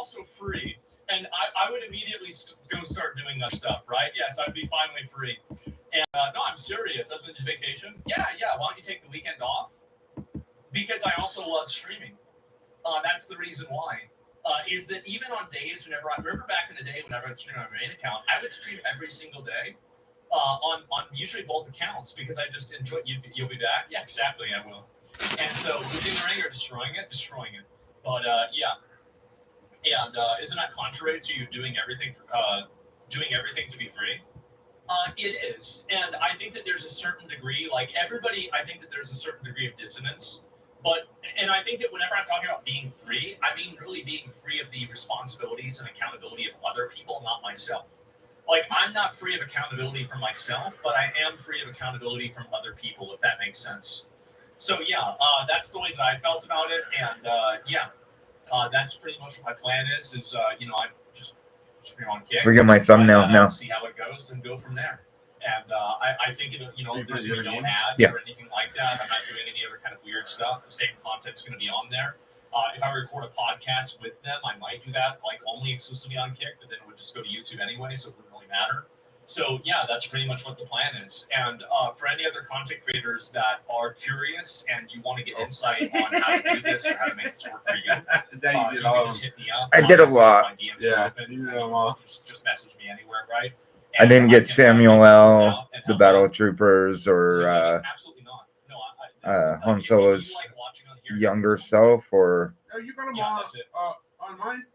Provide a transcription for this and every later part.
also free, and I would immediately go start doing that stuff, right? Yes, I'd be finally free. And no, I'm serious. That's been vacation. Yeah, yeah. Why don't you take the weekend off? Because I also love streaming. That's the reason why. Is that even on days whenever I remember back in the day whenever I would stream on my main account, I would stream every single day on usually both accounts because I just enjoy. You'll be back. Yeah, exactly. I will. And so losing the ring or destroying it, destroying it. But yeah, and isn't that contrary to you doing everything to be free? It is, and I think that there's a certain degree, like everybody, I think that there's a certain degree of dissonance. But and I think that whenever I'm talking about being free, I mean really being free of the responsibilities and accountability of other people, not myself. Like I'm not free of accountability from myself, but I am free of accountability from other people, if that makes sense. So yeah, that's the way that I felt about it, and yeah, that's pretty much what my plan is. I just stream on Kick. We got my thumbnail now. See how it goes, and go from there. And I think there's no ads or anything like that. I'm not doing any other kind of weird stuff. The same content's going to be on there. If I record a podcast with them, I might do that, like only exclusively on Kick, but then it would just go to YouTube anyway, so it wouldn't really matter. So yeah, that's pretty much what the plan is. And for any other content creators that are curious and you want to get insight on how to do this or how to make this work for you, you can just hit me up. I did a lot. My DMs are open. Just message me anywhere, right? I didn't get Samuel L., the Battle Troopers, or absolutely not. No, Han Solo's younger self, or Are you gonna on mine?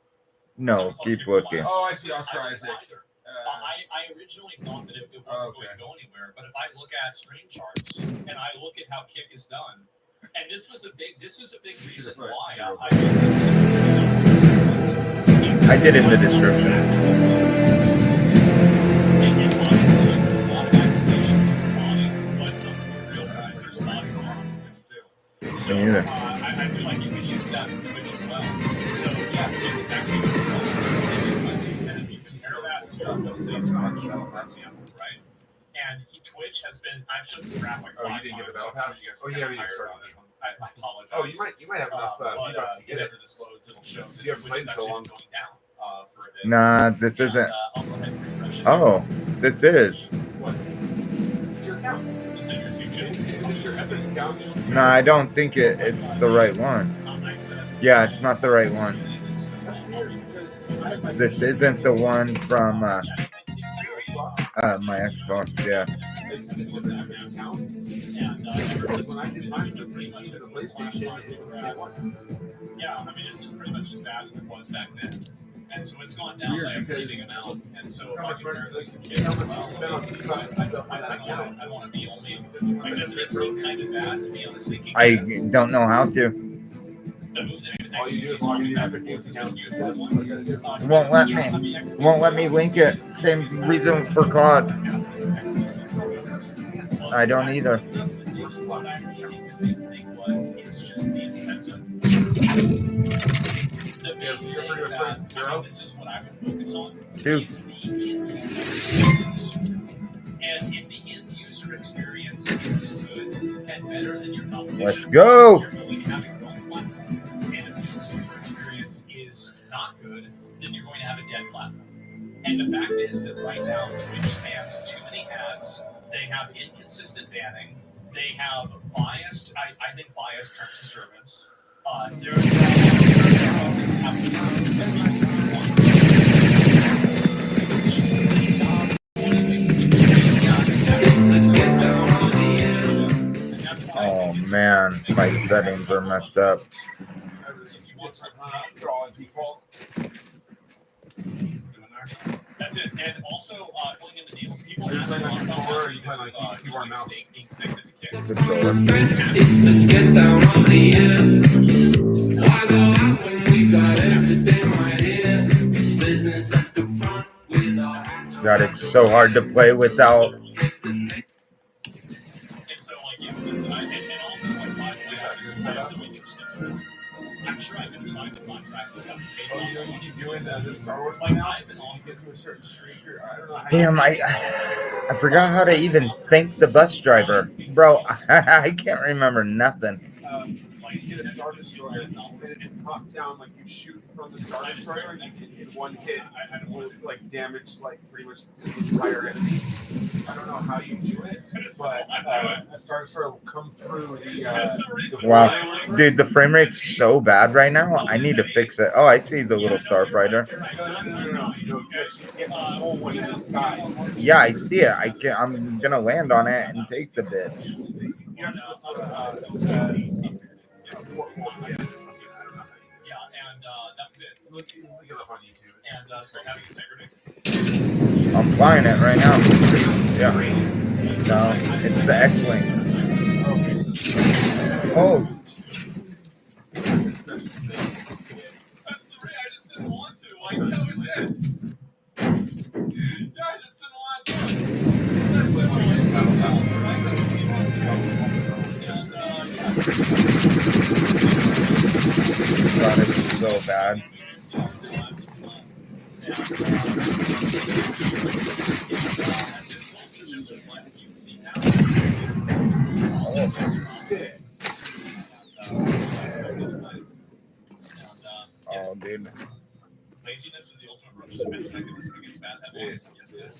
no, keep looking. Oh, I see. Oscar Isaac. I originally thought that it wasn't going to go anywhere, but if I look at stream charts and I look at how Kick is done, and this was a big reason why I did in the description. Me either. I feel like you can use that for Twitch as well. So yeah, Kick is actually and you compare that to the same right? And Twitch has been I've shut the graph like 5 times. You didn't get the battle pass? Oh yeah, we started. I apologize. Oh, you might have enough V-Bucks to get it. This loads, it'll show You haven't played so long. Going down, for a bit. Nah, this isn't. I'll go ahead and refresh it. Oh, this is. What? It's your account. Is it your future? Is it your Epic account? No, I don't think it's the right one. Yeah, it's not the right one. This isn't the one from my Xbox. Yeah. When I did mine, the PC to the PlayStation, it was the same one. Yeah, I mean, it's just pretty much as bad as it was back then. And so it's gone down by a big amount. And so if I compare this to Kick, I want to be only, like, doesn't it seem kind of bad to be on the sinking? I don't know how to. All you do is log into Epic Games account. Won't let me link it. Same reason for COD. I don't either. This is what I would focus on. 2. And if the end user experience is good and better than your competition, Let's go. you're going to have a growing platform. And if the end user experience is not good, then you're going to have a dead platform. And the fact is that right now, Twitch spams too many ads. They have inconsistent banning. They have biased, I think, biased terms of service. Oh man, my settings are messed up. That's it. And also, going into deal, people ask a lot about keyboard and mouse. being connected to Kick. Controller. Let's get down on the end. Why go out when we got everything right here? Business at the front with our hands on. God, it's so hard to play without. And so, like, yeah, and also, like, by the way, I just found them interesting. I'm sure I can sign the contract with them. Oh, you know, you keep doing the Star Wars Like, now? I've been on Get to a certain streak, or I don't know how. Damn, I forgot how to even thank the bus driver, bro. I can't remember nothing. you get a Star Destroyer, and it's a top down, like you shoot from the Star Destroyer, and you can in one hit, will like damage like pretty much the entire enemy. I don't know how you do it, but a Star Destroyer will come through the Wow, dude, the frame rate's so bad right now. I need to fix it. Oh, I see the little starfighter. No. You get the whole one in the sky. Yeah, I see it. I'm gonna land on it and take the bitch. You have to go through Yeah, and that was it. look it up on YouTube. And so having integrity. I'm flying it right now. Yeah. No, it's the X-wing. Oh, That's the ray. I just didn't want to. Like, that was it. Yeah, I just didn't want to. That's what I like. God, it's so bad. Oh, dude. Laziness is the ultimate approach to defense mechanism against bad headlines. Yes, it is.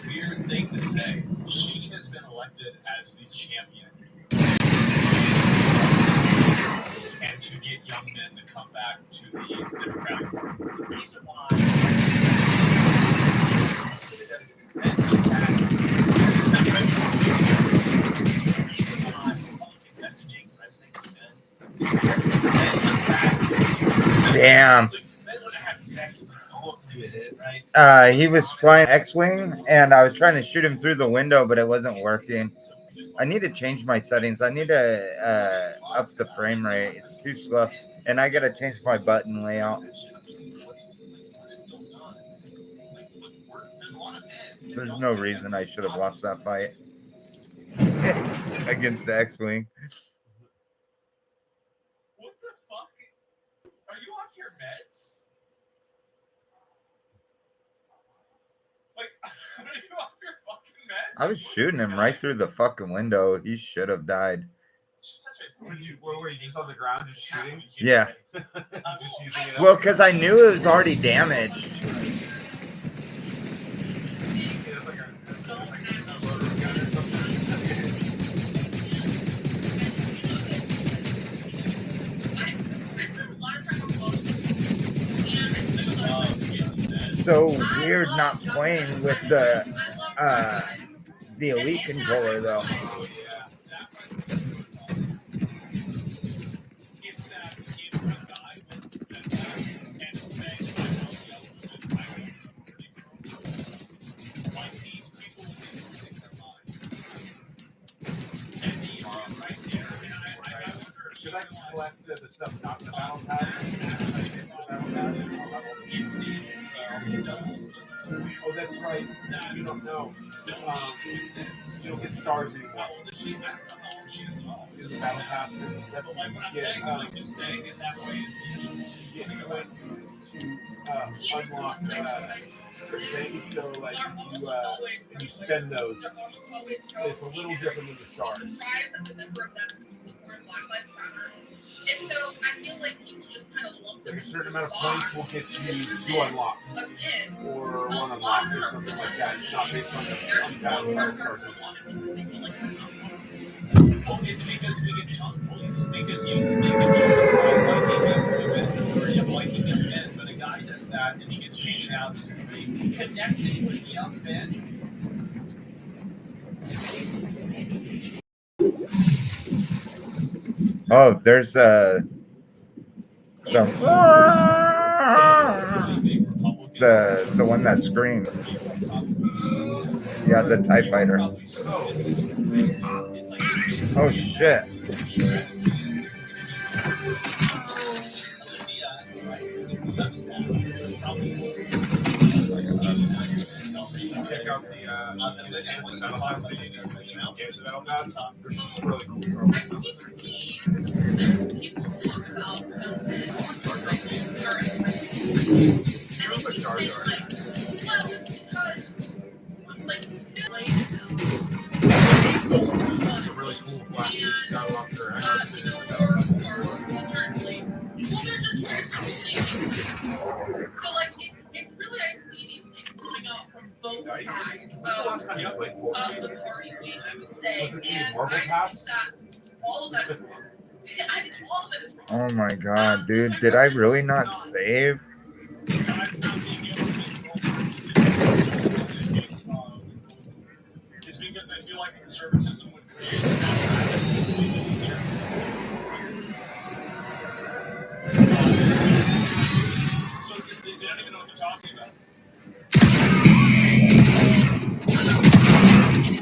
Weird thing to say. She has been elected as the champion. And to get young men to come back to the Democratic Party. The reason why. Damn. He was flying X-wing, and I was trying to shoot him through the window, but it wasn't working. I need to change my settings. I need to up the frame rate. It's too slow, and I gotta change my button layout. There's no reason I should have lost that fight against the X-wing. What the fuck? Are you off your meds? Like, are you off your fucking meds? I was shooting him right through the fucking window. He should have died. Where were you just on the ground, just shooting? Yeah. Just using it. Well, because I knew it was already damaged. So weird not playing with the Elite controller though. Should I collect the stuff not in the battle pass? Oh, that's right. You don't know. You don't get stars anymore. In the battle pass, and get clicks to unlock things. So, like, you spend those. It's a little different than the stars. And so I feel like people just kind of lump Like a certain amount of points will get you 2 unlocks. Or 1 unlock or something like that. It's not based on the battle stars. Well, it's because we get chunk points. Because you think it's liking young men, but a guy does that and he gets painted out as connected with young men. Oh, there's some. the one that screamed. Yeah, the TIE fighter. Oh shit. Check out the really cool. I keep seeing people talk about Fortnite during and they keep saying like, well, it's because like It's a really cool black piece. Got off their well, they're just so like it's really I see these things coming out from both sides of the party scene, I would say, and I think that all of that is wrong. I think all of it is wrong. Oh my god, dude. Did I really not save? Is because I feel like conservatism would create so they don't even know what they're talking about.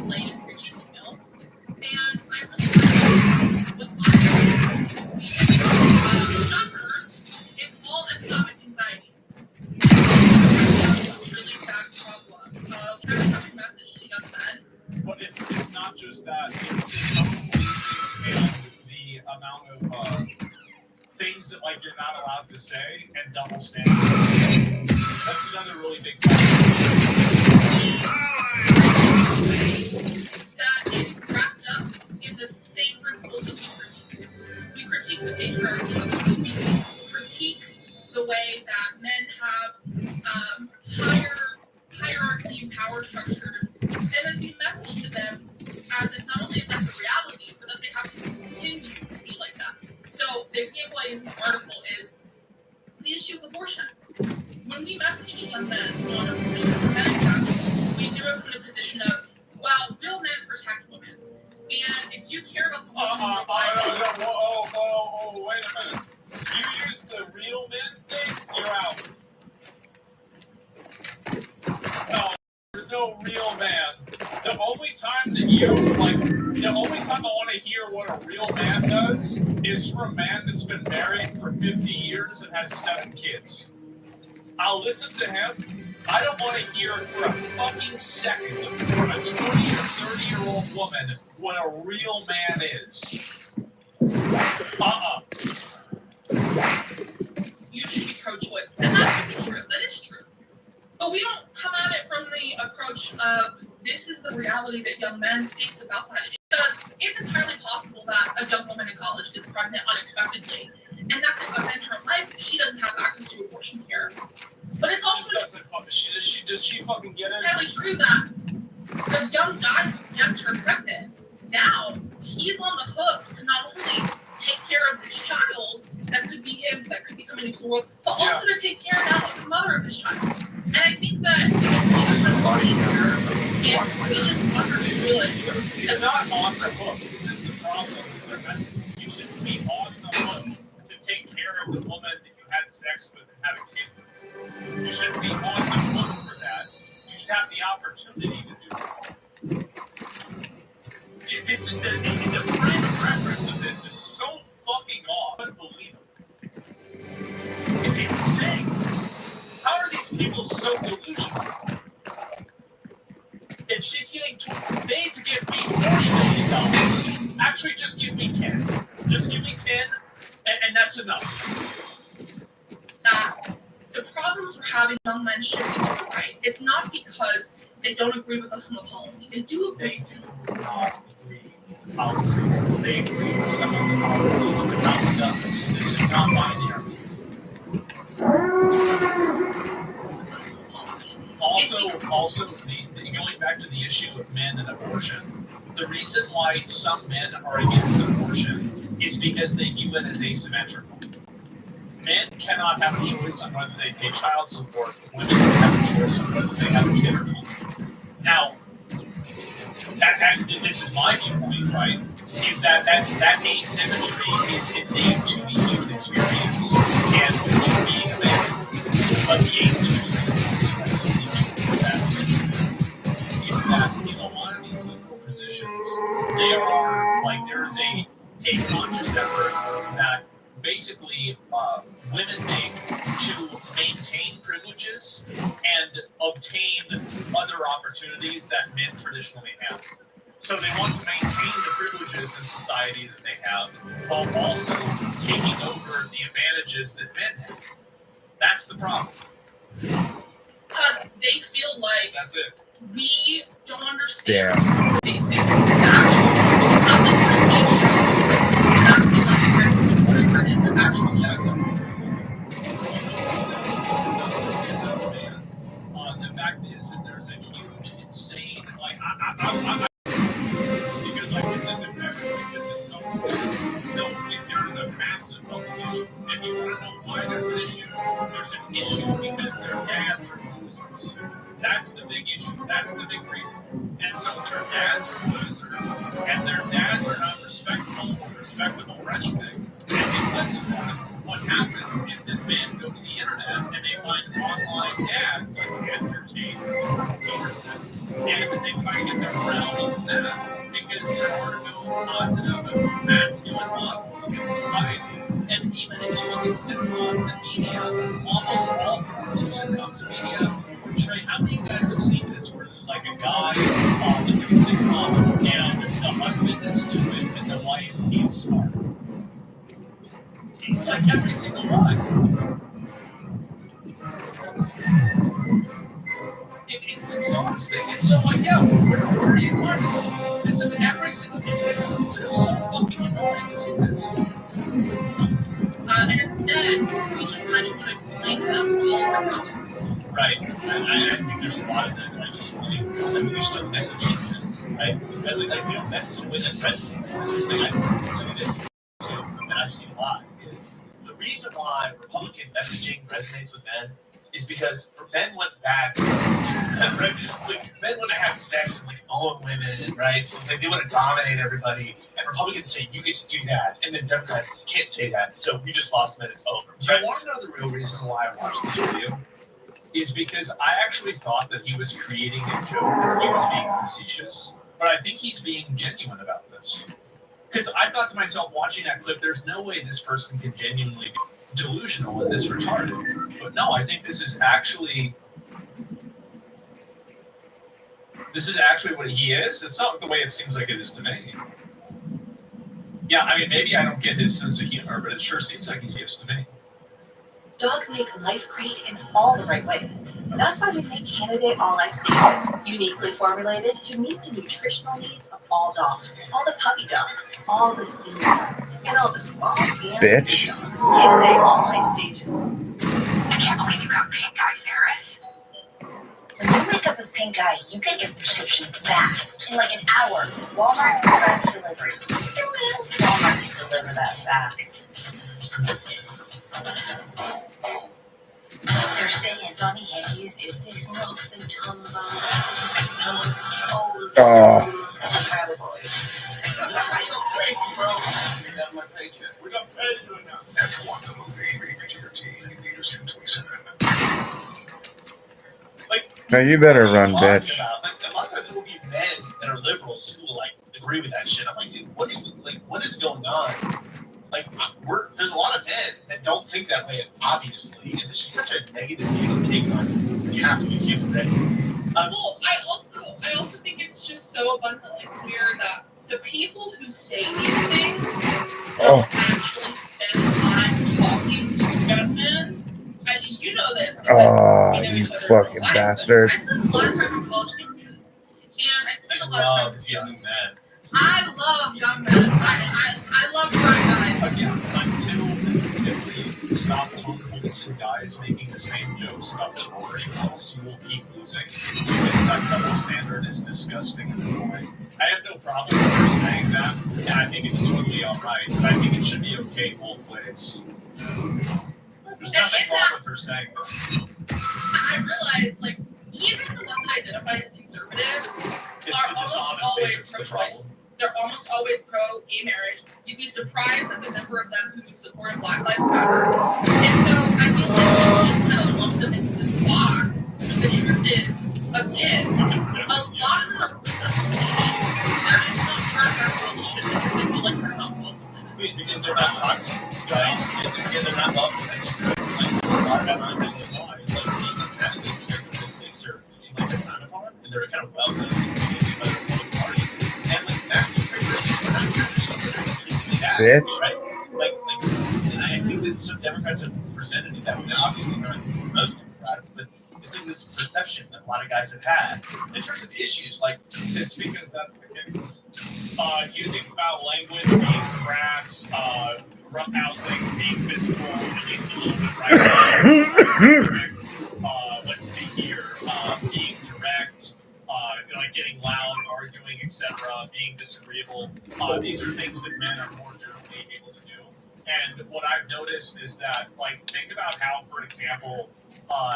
Lane and preaching mills, and I really with it's all economic anxiety. Really bad problem. Every message she got said. But it's not just that. It's the amount of things that like you're not allowed to say and double standards. That's another really big factor. That is wrapped up in the same principles that we critique the patriarchy. We critique the way that men have hierarchy and power structures, and then we message to them as if not only is that the reality, but that they have to continue to be like that. So the example I use in this article is the issue of abortion. When we message to young men on a position of men, we do it from the position of, well, real men protect women. And if you care about the woman, Wait a minute. You use the real men thing, you're out. No, there's no real man. The only time that the only time I want to hear what a real man does is from a man that's been married for 50 years and has 7 kids. I'll listen to him. I don't want to hear for a fucking second from a 20 or 30-year-old woman what a real man is. you should be pro-choice. And that's true. That is true. But we don't come at it from the approach of this is the reality that young men face about that issue. Because it's entirely possible that a young woman in college gets pregnant unexpectedly, and that could affect her life if she doesn't have access to abortion care. But it's also Does she fucking get it? entirely true that the young guy who gets her pregnant, now he's on the hook to not only take care of this child that could be him, that could be coming into the world, but also to take care now of the mother of his child. And I think that it's It's not on the hook. This is the problem. You should be on the hook to take care of the woman that you had sex with and had a kid with. You shouldn't be on the hook for that. You should have the opportunity to do it. The frame of reference of this is so fucking off. Unbelievable. It's insane. How are these people so delusional? If she's getting they need to give me $40 million. Actually, just give me 10. Just give me 10, and that's enough. The problems we're having young men shifting to the right, it's not because they don't agree with us on the policy. They do agree. They do not agree with policy. They agree with some of the policies, but not with others. This is not binary. Also, going back to the issue of men and abortion, the reason why some men are against abortion is because they view it as asymmetrical. Men cannot have a choice on whether they pay child support. Women have a choice on whether they have a kid or not. Now, this is my viewpoint, right? Is that asymmetry is innate to the human experience and to being a man. But the asymmetry a conscious effort that basically women make to maintain privileges and obtain other opportunities that men traditionally have. So they want to maintain the privileges in society that they have, while also taking over the advantages that men have. That's the problem. Because they feel like That's it. we don't understand Damn. the basics. The actual, whatever it is, the actual outcome. The fact is that there's a huge, insane, like, because like this isn't better, this is so if there's a massive health issue, and you want to know why there's an issue because their dads are losers. That's the big issue. That's the big reason. And so their dads are losers, and their dads are not respectable or anything. And because of that, what happens is that men go to the internet and they find online dads like entertainers, and they try to get their realm in that because there are no positive masculine models in society. And even if you look at sitcoms and media, almost all forms of sitcoms and media portray. How many guys have seen this where there's like a guy that's like a sitcom and the husband is stupid and the wife is smart? It's like every single one. It's exhausting. And so, like, yeah, where are you going? This is every single thing. It's so fucking annoying to see this. And instead, we just kind of want to blame them all for problems. Right. I think there's a lot of that. I think there's some messaging, right? As like messaging with presidents. This is the thing I too, and I've seen a lot, is the reason why Republican messaging resonates with men is because for men went back, right? Like men want to have sex and like own women, right? Like they want to dominate everybody, and Republicans say you get to do that, and then Democrats can't say that, so we just lost them and it's over. Do you want to know the real reason why I watched this video? Is because I actually thought that he was creating a joke and he was being facetious, but I think he's being genuine about this. Because I thought to myself, watching that clip, there's no way this person can genuinely be delusional and this retarded. But no, I think this is actually what he is. It's not the way it seems like it is to me. Yeah, I mean, maybe I don't get his sense of humor, but it sure seems like he is to me. Dogs make life great in all the right ways. That's why we make Candidate All Life Stages, uniquely formulated to meet the nutritional needs of all dogs. All the puppy dogs, all the senior dogs, and all the small and big Bitch. dogs. Candidate All Life Stages. I can't believe you got pink eye, Ferris. When you wake up with pink eye, you get your prescription fast. In like an hour. Walmart Express Delivery. Who else Walmart can deliver that fast? They're saying it's on the Yankees. Is this nothing tongue My paycheck. We got paid to it now. F1 the movie, rated PG-13, in theaters June 27. Like, No, you better what are run, you talking bitch. about? Like, a lot of times it will be men that are liberals who will like agree with that shit. I'm like, dude, what is going on? Like, there's a lot of men that don't think that way, obviously, and it's just such a negative take on half of the human race. Well, I also think it's just so abundantly clear that the people who say these things don't actually spend time talking to men. I mean, you know this. Oh, we know you each other for a fucking while, bastard. I spend a lot of time on college campuses, and I spend a lot of time with young men. I love young men. I love bright guys. Again, until we stop tolerating guys making the same jokes about the boring girls, you will keep losing. Because that double standard is disgusting and annoying. I have no problem with her saying that, and I think it's totally alright. I think it should be okay both ways. There's nothing wrong with her saying that. I realize, like, even the ones that identify as conservative It's are the almost dishonesty always that's the problem. pro-choice. They're almost always pro-gay marriage. You'd be surprised at the number of them who supported Black Lives Matter. And so I feel like you just kind of lump them into this box. But the truth is, again, a lot of them are issues. They're just not part of our coalition because they feel like we're not welcome. Yeah, they're not loved. And they're kind of welcome and like Bitch. right? Like, and I think that some Democrats have presented it that way. Now, obviously, not most Democrats, but it's like this perception that a lot of guys have had in terms of issues. Like, It's because that's the case. Using foul language, being crass, roughhousing, being physical, at least a little bit right. Let's see here. Being direct, like getting loud, arguing, etc., being disagreeable. These are things that men are more generally able to do. And what I've noticed is that, like, think about how, for example,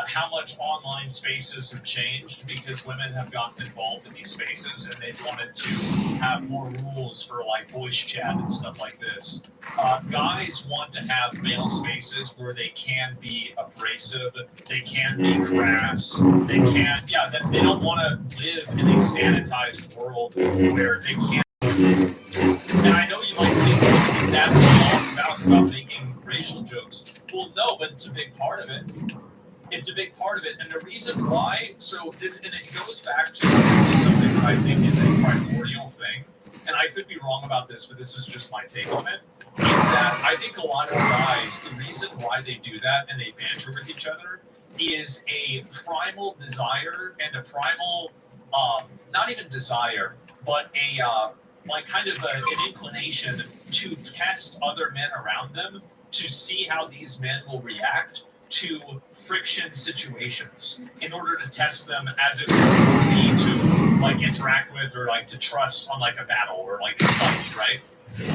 how much online spaces have changed because women have gotten involved in these spaces and they've wanted to have more rules for like voice chat and stuff like this. Guys want to have male spaces where they can be abrasive, they can be crass, they can, that they don't want to live in a sanitized world where they can't. And I know you might think that's all about making racial jokes. Well, no, but it's a big part of it. It's a big part of it, and the reason why. So this, and it goes back to something that I think is a primordial thing. And I could be wrong about this, but this is just my take on it. Is that I think a lot of guys, the reason why they do that and they banter with each other is a primal desire and a primal, not even desire, but a like kind of an inclination to test other men around them to see how these men will react to friction situations in order to test them as it would be to like interact with or like to trust on like a battle or like a fight, right?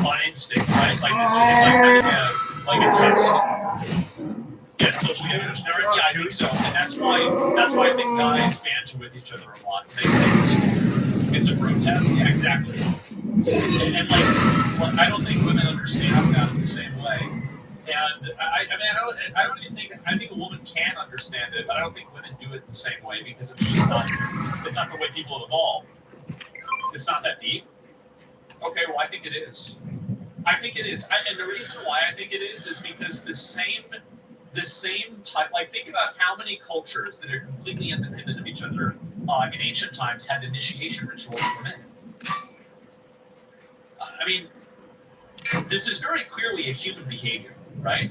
On instinct, right? Like this is like kind of a test. Yeah, social damage. Yeah, I think so, and that's why I think guys banter with each other a lot. They say it's a protest. Yeah, exactly. And like, I don't think women understand that the same way. And I don't even think, I think a woman can understand it, but I don't think women do it the same way because it's just not, it's not the way people have evolved. It's not that deep. Okay, well, I think it is. I think it is. And the reason why I think it is because the same type, like think about how many cultures that are completely independent of each other in ancient times had initiation rituals for men. I mean, this is very clearly a human behavior, right?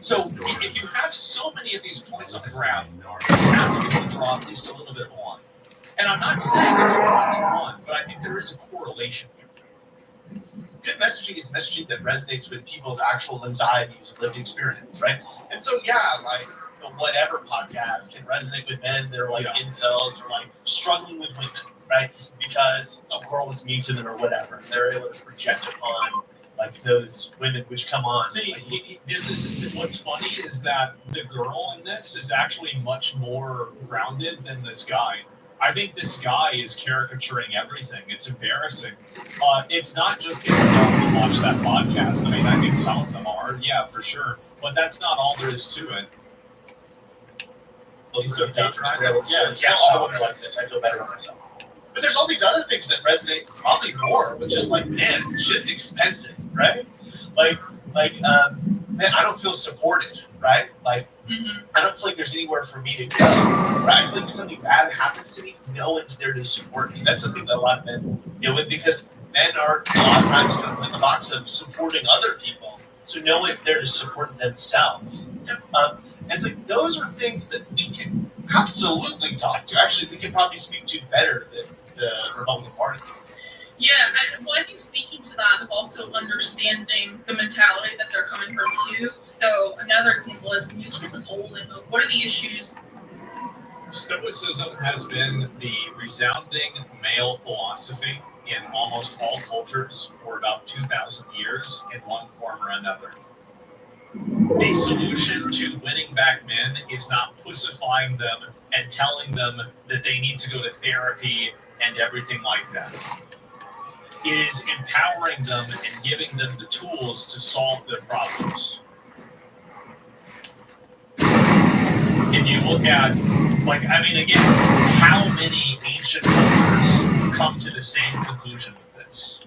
So if you have so many of these points on the graph, you have to be able to draw at least a little bit of a line. And I'm not saying it's a one-to-one, but I think there is a correlation here. good messaging is messaging that resonates with people's actual anxieties and lived experience, right? And so, yeah, like the whatever podcast can resonate with men that are like incels or like struggling with women, right? Because a girl is mean to them or whatever. They're able to project upon like those women which come on. See, this is what's funny is that the girl in this is actually much more grounded than this guy. I think this guy is caricaturing everything. It's embarrassing. It's not just incels who watch that podcast. I mean, I think some of them are, yeah, for sure. But that's not all there is to it. He's so patronizing. Yeah, all women are like this. I feel better about myself. But there's all these other things that resonate probably more, which is like, man, shit's expensive, right? Like, man, I don't feel supported, right? Like, I don't feel like there's anywhere for me to go, right? I feel like if something bad happens to me, no one's there to support me. That's something that a lot of men deal with because men are a lot of times going to put the box of supporting other people, so no one's there to support themselves. And it's like, those are things that we can absolutely talk to. Actually, we can probably speak to better than the Republican Party. Yeah, I think speaking to that is also understanding the mentality that they're coming from too. So another example is when you look at the polling of what are the issues. Stoicism has been the resounding male philosophy in almost all cultures for about 2,000 years in one form or another. The solution to winning back men is not pussifying them and telling them that they need to go to therapy and everything like that. It is empowering them and giving them the tools to solve their problems. If you look at, like, I mean, again, how many ancient cultures come to the same conclusion with this?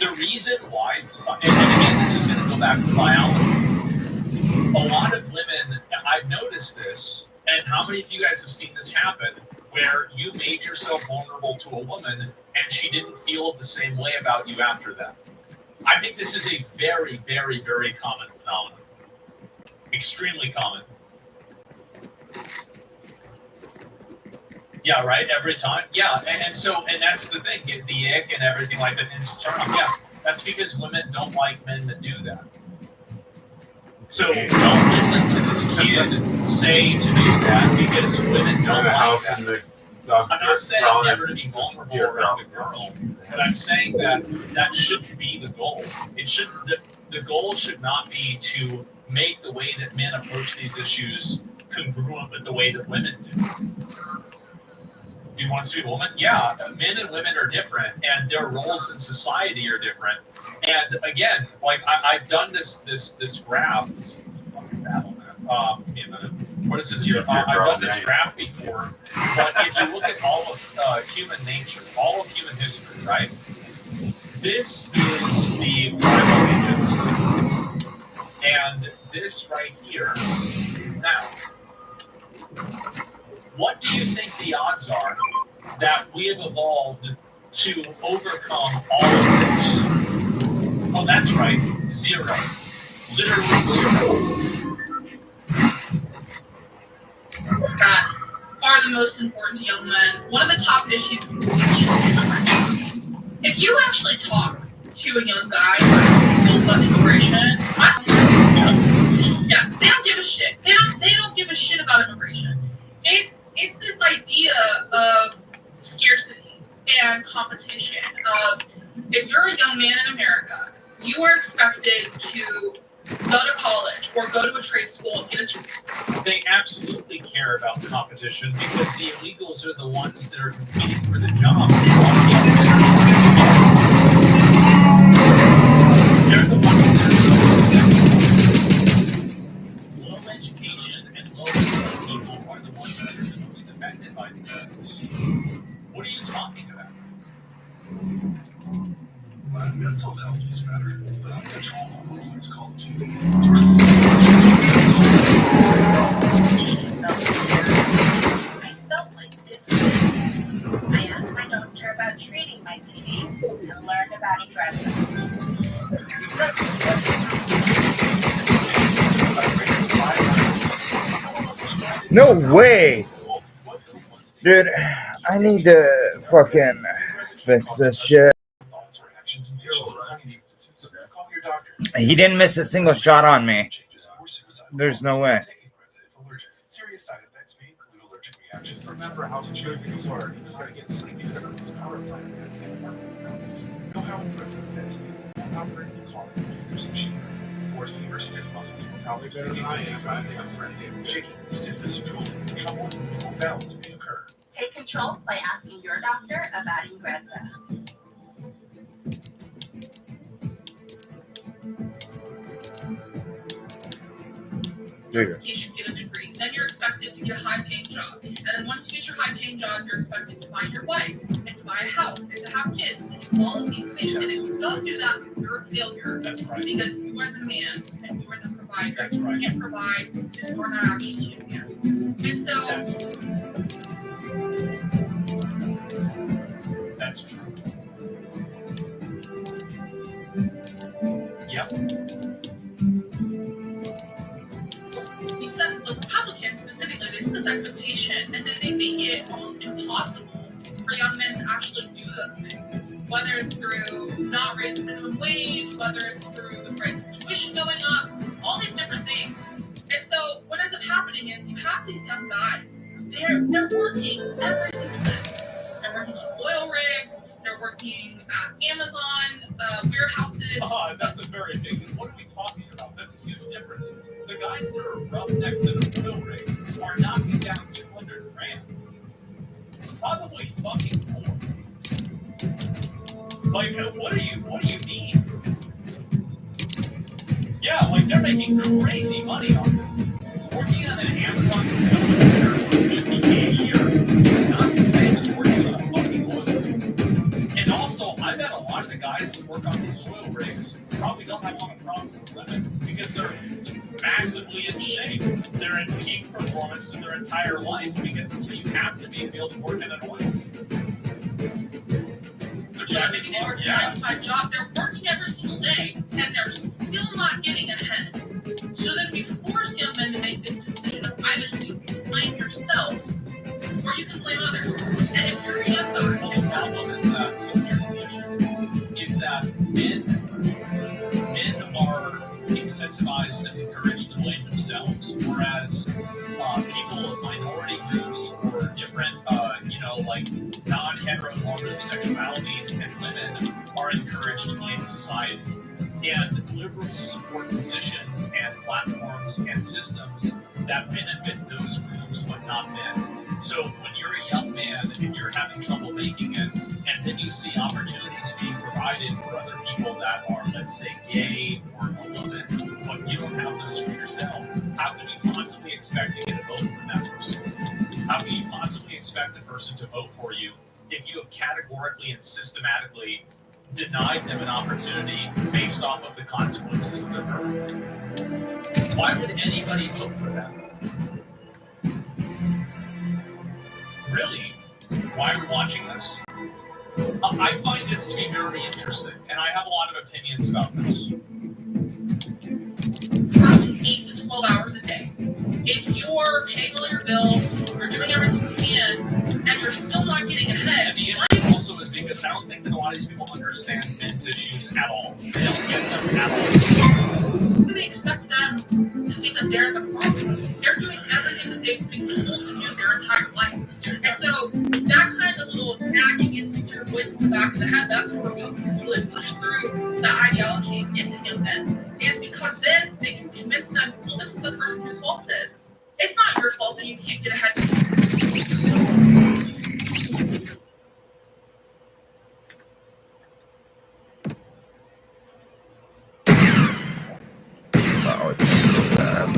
The reason why society, and again, this is going to go back to biology. A lot of women, I've noticed this, and how many of you guys have seen this happen, where you made yourself vulnerable to a woman and she didn't feel the same way about you after that? I think this is a very, very, very common phenomenon. Extremely common. Yeah, right? Every time? Yeah, and that's the thing, the ick and everything like that, and it's turn on. Yeah, that's because women don't like men that do that. So don't listen to this kid say to do that, because women don't like that. I'm not saying never to be vulnerable around a girl, but I'm saying that shouldn't be the goal. It should the goal should not be to make the way that men approach these issues congruent with the way that women do. Do you want to be a woman? Yeah, men and women are different, and their roles in society are different. And again, like I've done this graph. This fucking battle, man. Give me a minute. What is this here? I've done this graph before, but if you look at all of human nature, all of human history, right? This is the primal ages, and this right here is now. What do you think the odds are that we have evolved to overcome all of this? Oh, that's right, 0. Literally 0. That are the most important to young men. One of the top issues is if you actually talk to a young guy about immigration, yeah, they don't give a shit. They don't give a shit about immigration. It's this idea of scarcity and competition of if you're a young man in America, you are expected to go to college or go to a trade school and get a certificate. They absolutely care about competition because the illegals are the ones that are competing for the job. They're the ones that are low education and low income people are the ones that are the most affected by these things. What are you talking about? My mental health was better, but I'm controlling what's called TV. I felt like this. I asked my doctor about treating my TB and learned about aggressive. No way! Dude, I need to fucking fix this shit. He didn't miss a single shot on me. There's no way. Serious side effects may include allergic reactions. Remember how good you are. You just gotta get sleepy because of these power side effects. Know how impressive it is. How great you call it. There's some shit. Or fever, stiff muscles. Probably better than I am. I think I'm friendly. Shaking, stiffness, drooling, trouble, and balance may occur. Take control by asking your doctor about Ingrezza. Dude. You should get a degree. Then you're expected to get a high-paying job. And then once you get your high-paying job, you're expected to find your wife and to buy a house and to have kids and do all of these things. And if you don't do that, you're a failure. That's right. Because you are the man and you are the provider. That's right. You can't provide if you're not actually a man. And so That's true. Yep. you said the Republicans specifically, they set this expectation and then they make it almost impossible for young men to actually do those things. Whether it's through not raising minimum wage, whether it's through the price of tuition going up, all these different things. And so what ends up happening is you have these young guys, they're working every single day. They're working on oil rigs, they're working at Amazon warehouses. That's a very big. What are we talking about? That's a huge difference. The guys that are roughnecks in a oil rig are knocking down 200 grand. Probably fucking more. Like, what do you mean? Yeah, like they're making crazy money on this. Working on an Amazon fulfillment center for $50K a year is not the same as working on a fucking oil rig. And also, I bet a lot of the guys that work on these their entire life because that's what you have to be able to work in an oil. Yeah, maybe they work a 9-to-5 job. They're working every single day, and they're still not getting ahead. So then we force young men to make this decision of either you can blame yourself or you can blame others. And if you're a young guy, The problem is that men are incentivized and encouraged to blame themselves, whereas people of minority groups or different, like non-heteronormative sexualities and women are encouraged to blame society. And liberals support positions and platforms and systems that benefit those groups but not men. So when you're a young man and you're having trouble making it, and then you see opportunities being provided for other people that are, let's say, gay or a woman, but you don't have those for yourself, how can you possibly expect to get a vote from that person? How can you possibly expect a person to vote for you if you have categorically and systematically denied them an opportunity based off of the consequences of their birth? Why would anybody vote for them? Really? Why are we watching this? I find this to be very interesting, and I have a lot of opinions about this. working 8 to 12 hours a day. If you're paying all your bills, you're doing everything you can, and you're still not getting ahead, And the issue also is because I don't think that a lot of these people understand men's issues at all. They don't get them at all. who do they expect them to think that they're the problem? They're doing everything that they've been told to do their entire life. And so that kind of little nagging insecure voice in the back of the head, that's where we really push through the ideology into young men. Is because then they can convince them, well, this is the person whose fault it is. It's not your fault that you can't get ahead. Wow, it's so bad.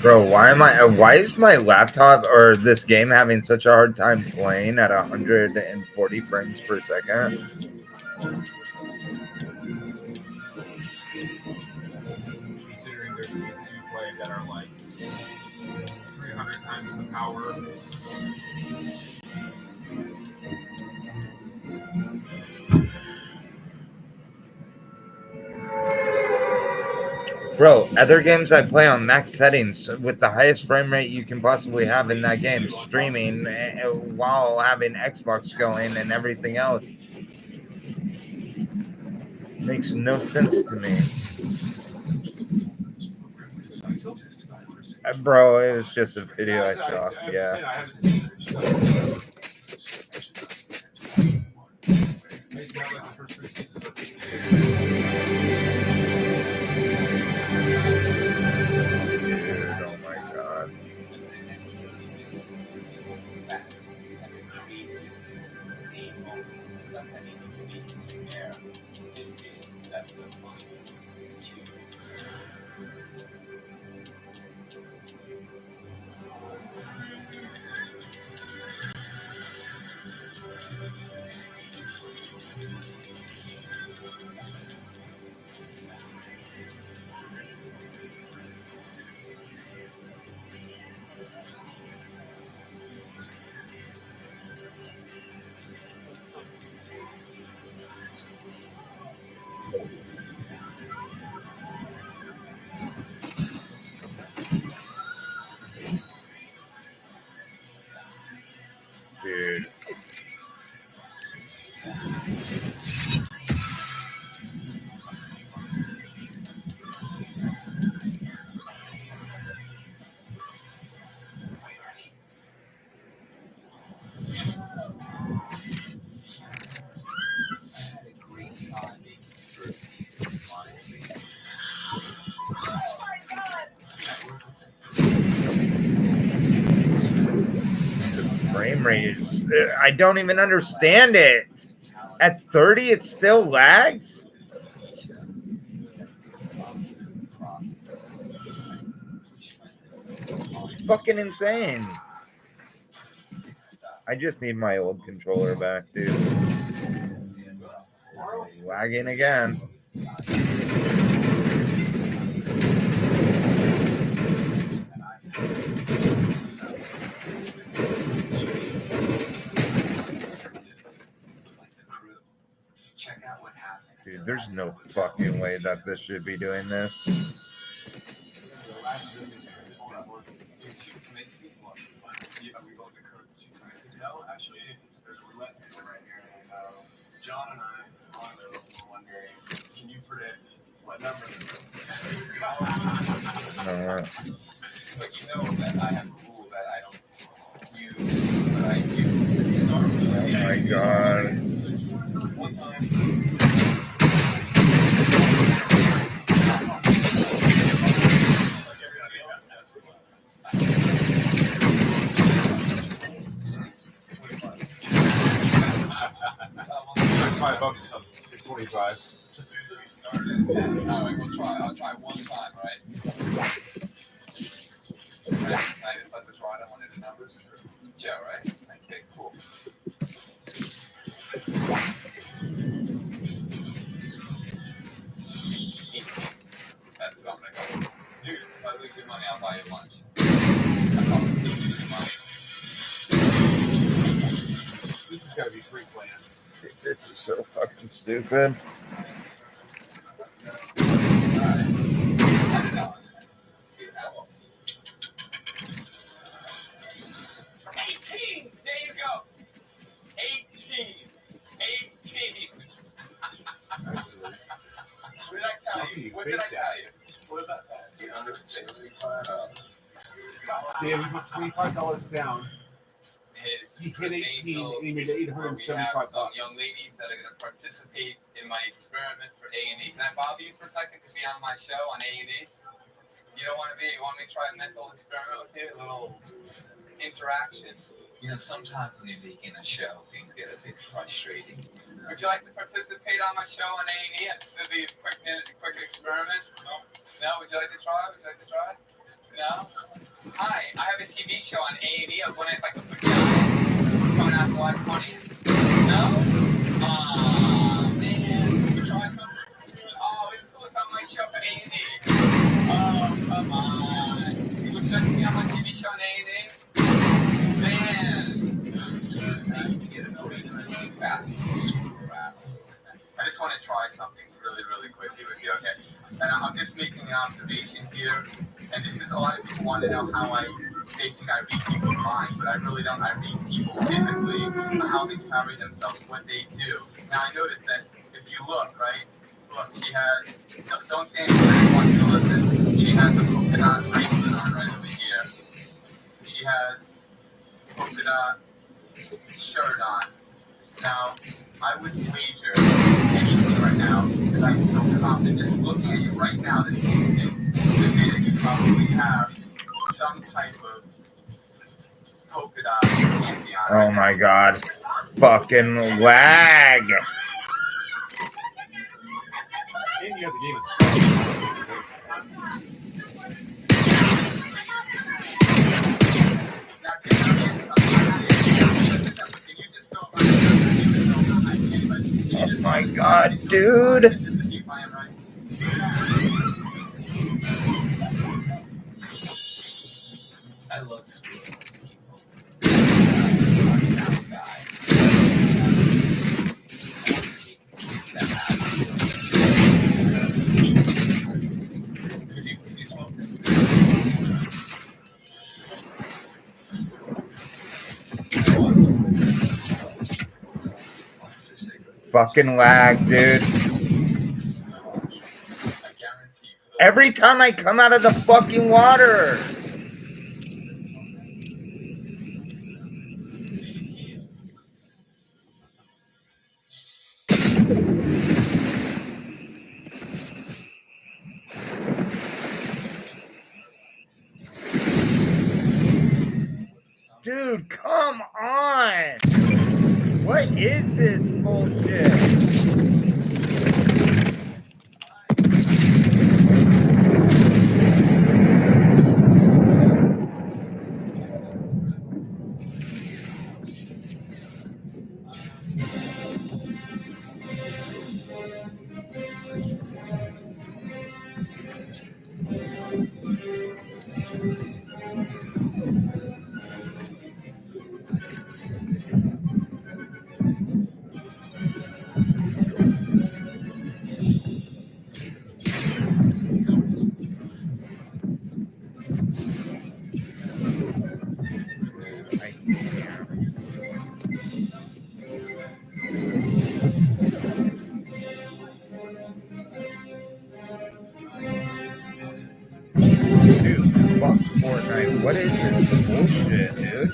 Bro, why is my laptop or this game having such a hard time playing at 140 frames per second? Considering there's games that you play that are like 300 times the power. Bro, other games I play on max settings with the highest frame rate you can possibly have in that game, streaming while having Xbox going and everything else. Makes no sense to me. Bro, it was just a video I saw. Yeah. I haven't seen it. Dude, oh my god. Dude. frame rate is. I don't even understand it. At 30, it still lags. It's fucking insane. I just need my old controller back, dude. Lagging again. Dude, there's no fucking way that this should be doing this. No, actually, there's a roulette table right here, and John and I on the were wondering, can you predict what number? But you know that I have a rule that I don't use, but I use. Oh my god. One time. $5 so it's 25. Alright, we'll try. I'll try one time, right? Can I just let this ride on one of the numbers? Joe, right? Okay, cool. That's what I'm gonna go. Dude, if I lose your money, I'll buy you lunch. I probably lose your money. This has got to be free plans. This is so fucking stupid. I don't know. Let's see what happens. 18! There you go! 18! 18! What did I tell you? What did I tell you? What was that? Yeah, we put $25 down. His He hit 18 and he made $875. Some young ladies that are going to participate in my experiment for A&E. Can I bother you for a second to be on my show on A&E? You don't want to be? You want me to try a mental experiment with you? A little interaction? You know, sometimes when you're making a show, things get a bit frustrating. Would you like to participate on my show on A&E? It's going to be a quick experiment. No? No? Would you like to try? Would you like to try? No? Hi, I have a TV show on A&E. I was wondering if I could put you on coming out July 20th. No? Aw, man. Could you try something? Oh, it's cool. It's on my show for A&E. Oh, come on. You would like to be on my TV show on A&E? Man. It's nice to get an original back. I just want to try something really quickly with you, okay? And I'm just making an observation here. And this is a lot of people want to know how they think I read people's minds, but I really don't. I read people physically, how they carry themselves, what they do. Now I noticed that if you look, right? Look, she has. Don't say anything. I just want you to listen. She has a polka dot bracelet on right over here. She has a polka dot shirt on. Now I would wager anything right now because I'm so confident. Just looking at you right now, this instant. To say that you probably have some type of polka dot panty on. Oh my god. Fucking lag. And you have the game itself. Now, can you just go? Oh my god, dude. That looks good. Fucking lag, dude. Every time I come out of the fucking water. Dude, come on. What is this bullshit? I can't. Dude, fuck Fortnite. What is this bullshit, dude?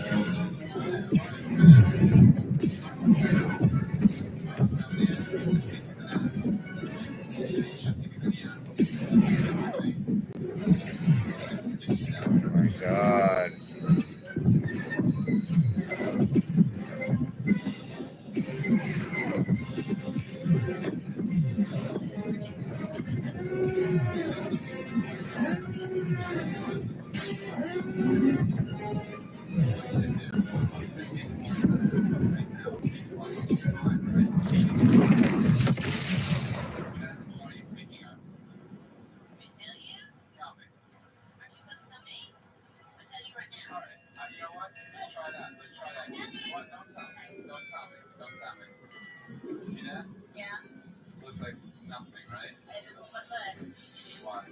Oh my god. You know what? Let's try that. Let's try that. What? Don't tell me. Don't tell me. Don't tell me. See that? Yeah. Looks like nothing, right? Watch.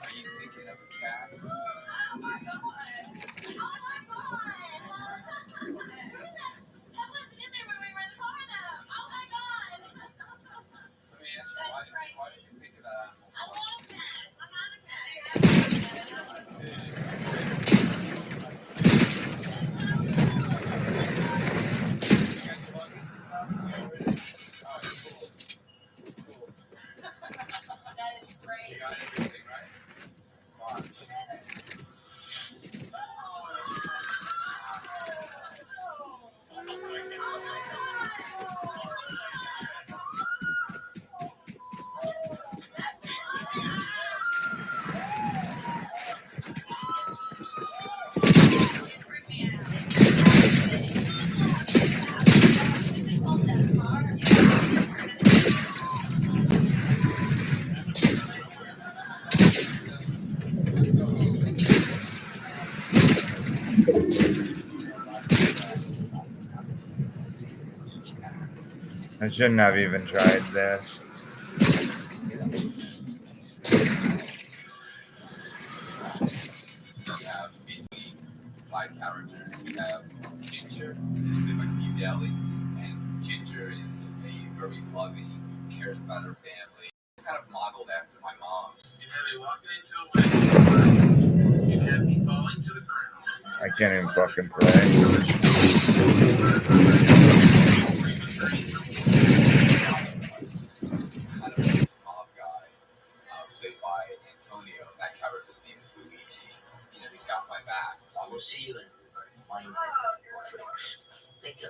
Are you thinking of a cat? Oh my god! Oh my god! That wasn't in there when we were in the car though. Oh my god! Let me ask you, why did you think of that animal? I love cats. I love a That is great. You got everything, right? Watch. I shouldn't have even tried this. We have basically 5 characters. We have Ginger, which is played by Steve Daly, and Ginger is a very loving, cares about her family. It's kind of modeled after my mom. You have me walking into a wedding. You have me falling to the ground. I can't even fucking play. Kind of this mob guy, played by Antonio. That character's name is Luigi. You know, he's got my back. I will see you in my Thank you.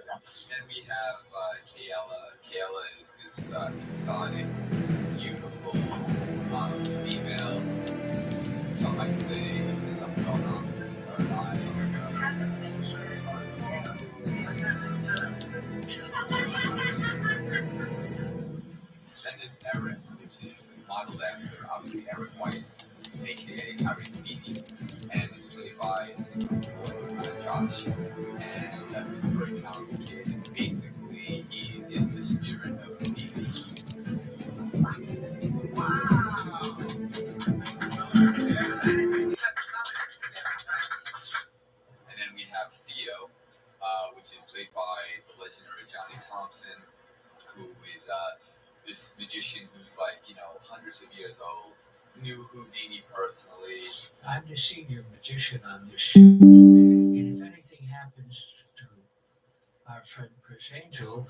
Then we have Kayla. Kayla is this exotic, beautiful female. Some might say there's something going on between her and I. Then there's Eric, which is modeled after obviously Eric Weiss, aka Harry Houdini, and it's played by Josh. And he's a very talented kid. And basically, he is the spirit of Houdini. And then we have Theo, which is played by the legendary Johnny Thompson, who is this magician who's like, you know, hundreds of years old, knew Houdini personally. I'm the senior magician on this show. And if anything happens to our friend Chris Angel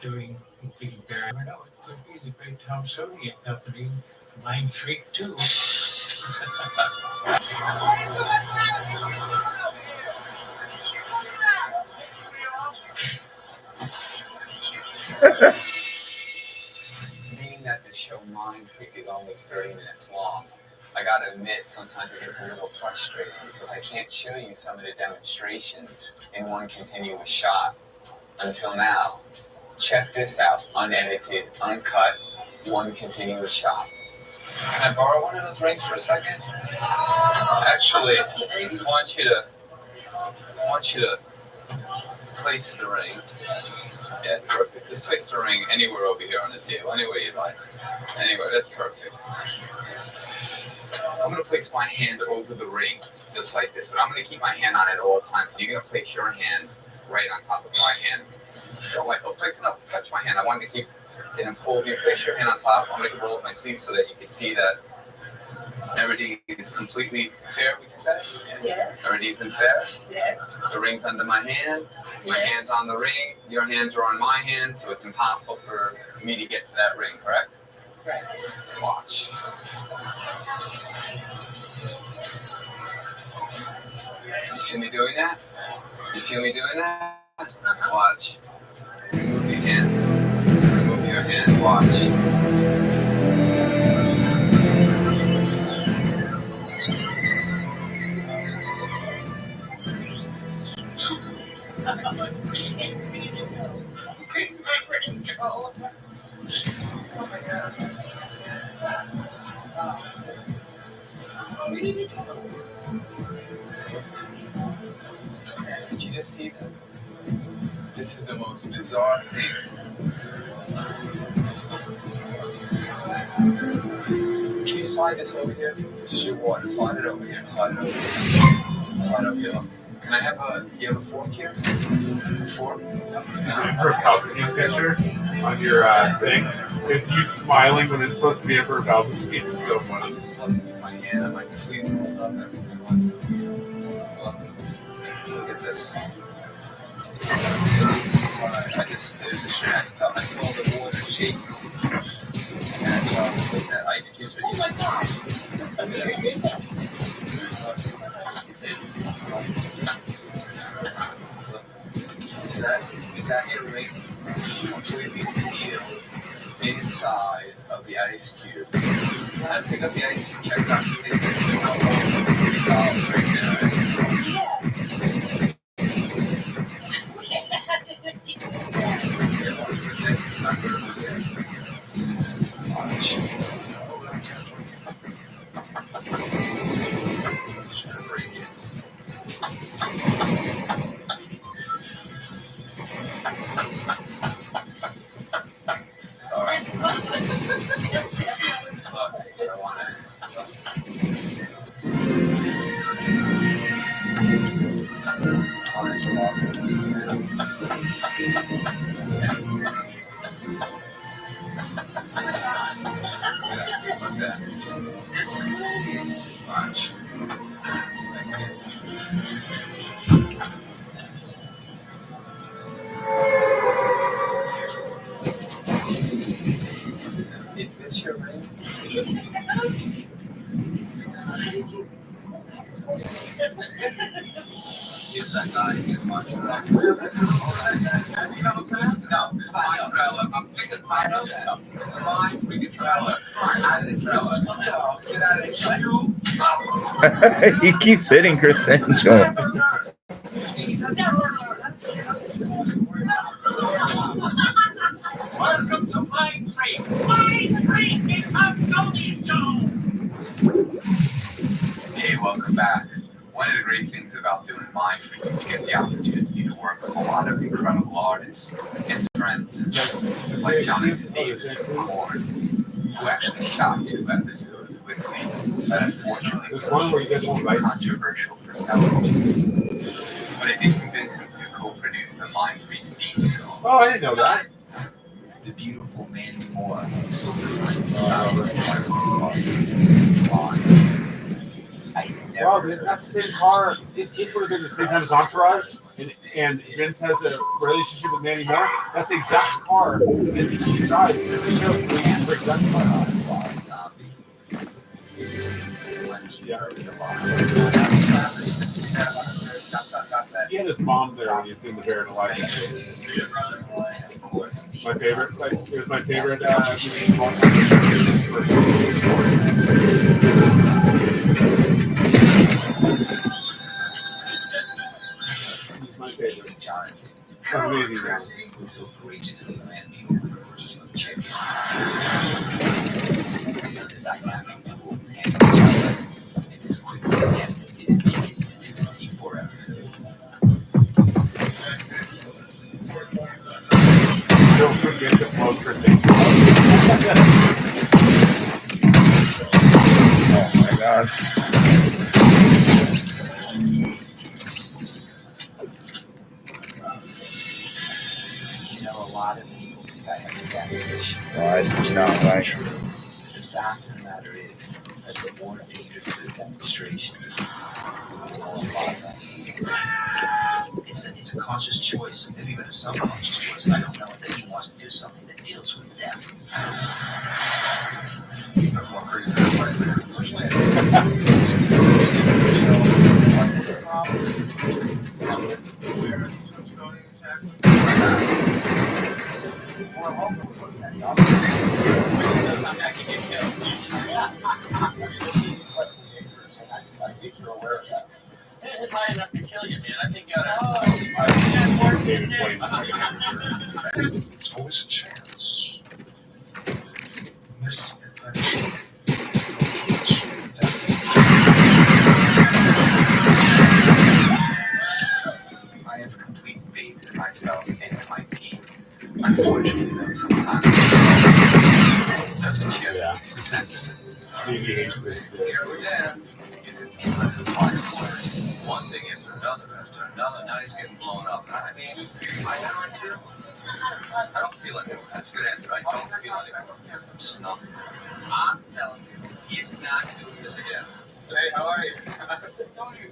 during the experiment, it could be the great Thompsonian Company Mind freak too. Being that the show Mind Freak is only 30 minutes long, I gotta admit sometimes it gets a little frustrating because I can't show you some of the demonstrations in one continuous shot until now. Check this out, unedited, uncut, one continuous shot. Can I borrow one of those rings for a second? Actually, I want you to place the ring. Yeah, perfect. Just place the ring anywhere over here on the table, anywhere you like. Anywhere, that's perfect. I'm gonna place my hand over the ring, just like this, but I'm gonna keep my hand on it at all times. And you're gonna place your hand right on top of my hand. Don't like, place it up, touch my hand. I want to keep it in full view. Place your hand on top. I'm gonna roll up my sleeve so that you can see that everything is completely fair, we can say? Yes. Everything's been fair? Yes. The ring's under my hand. My hand's on the ring. Your hands are on my hand, so it's impossible for me to get to that ring, correct? Right. Watch. You see me doing that? You see me doing that? Watch. Remove your hand. Remove your hand. Watch. Oh my God. Did you just see that? This is the most bizarre thing. Can you slide this over here? This is your water. Slide it over here. Slide it over here. Slide over here. Can I have you have a fork here? Fork? No. Emperor Palpatine picture on your thing. It's you smiling when it's supposed to be Emperor Palpatine. It's so funny. I'm just looking at my hand. I might sleeve rolled up. Look at this. There's a shirt. I saw the water shake. And I saw that ice cubes. Oh my God. Is that your ring? Completely sealed inside of the ice cube. Let's pick up the ice cube. Check out the pretty solid right Sorry. Look, I want Watch. Is this your ring? Give that guy his lunch. No, I'm thinking I know that. Fine, we can travel. Fine, out of the trailer. Get out of the trailer. He keeps hitting Chris Angel. Welcome to Mind Freak. Mind Freak is a Tony show. Hey, welcome back. One of the great things about doing Mind Freak is you get the opportunity to work with a lot of incredible artists and friends, like Jonathan Davis from Korn, who actually shot 2 episodes with me that unfortunately There's one where you get one rice. controversial for television. But I did convince him to co-produce the Mind Freak theme song. Oh, I didn't know that. The beautiful Mandy Moore. Wow, that's the same car. This would have been the same time as Entourage, and Vince has a relationship with Mandy Moore. That's the exact car that she drives in the show. Yeah. He had his mom there when he was doing the Bear in the Light. My favorite, like, it was my favorite He's my favorite. Amazing guy. So graciously ran me over a game of chicken. The dynamic duel and this quickly didn't make it into the C4 episode. Don't forget to vote for St. Oh my god. You know, a lot of people think I have a demonstration. No, I do not like. The fact of the matter is that the more dangerous the demonstration, the more fun. It's a conscious choice, maybe even a subconscious choice. I don't know that he wants to do something that deals with death. That's more crazy than I think you're aware of that. This is high enough to kill you, man. I think There's always a chance. Misadventure. I have complete faith in myself and in my team. Unfortunately, though, sometimes it doesn't show. Here with them is an endless supply of orders. One thing after another, now he's getting blown up. I mean, I don't feel like it. That's a good answer. I don't feel like it. I'm just not. I'm telling you, he's not doing this again. Hey, how are you?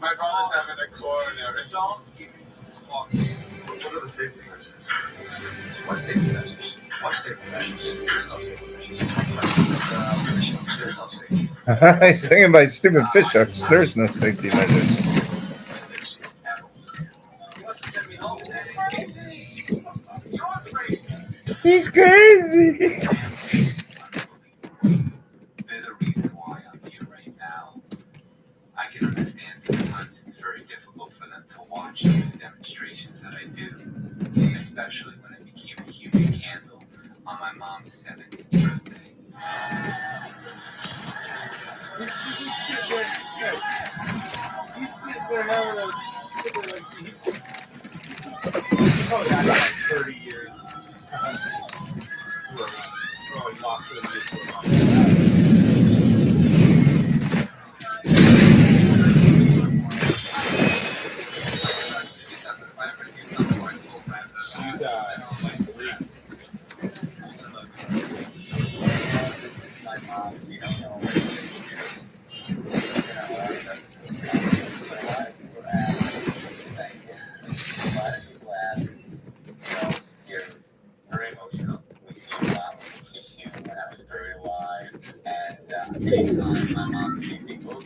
My brother's having a coronary. Don't give me What are the safety measures? What safety measures? What safety measures? There's no safety measures. There's no safety. He's thinking about stupid fish hooks. There's no safety measures. He wants to send me home. You're crazy. He's crazy. There's a reason why I'm here right now. I can understand sometimes it's very difficult for them to watch the demonstrations that I do, especially when I became a human candle on my mom's 70th birthday. You sit there having a oh yeah, I got like 30 years. He lost She's like 3. My mom, you don't know. You're very emotional. We see you a lot. We see you when I was very alive. And anytime my mom sees me move,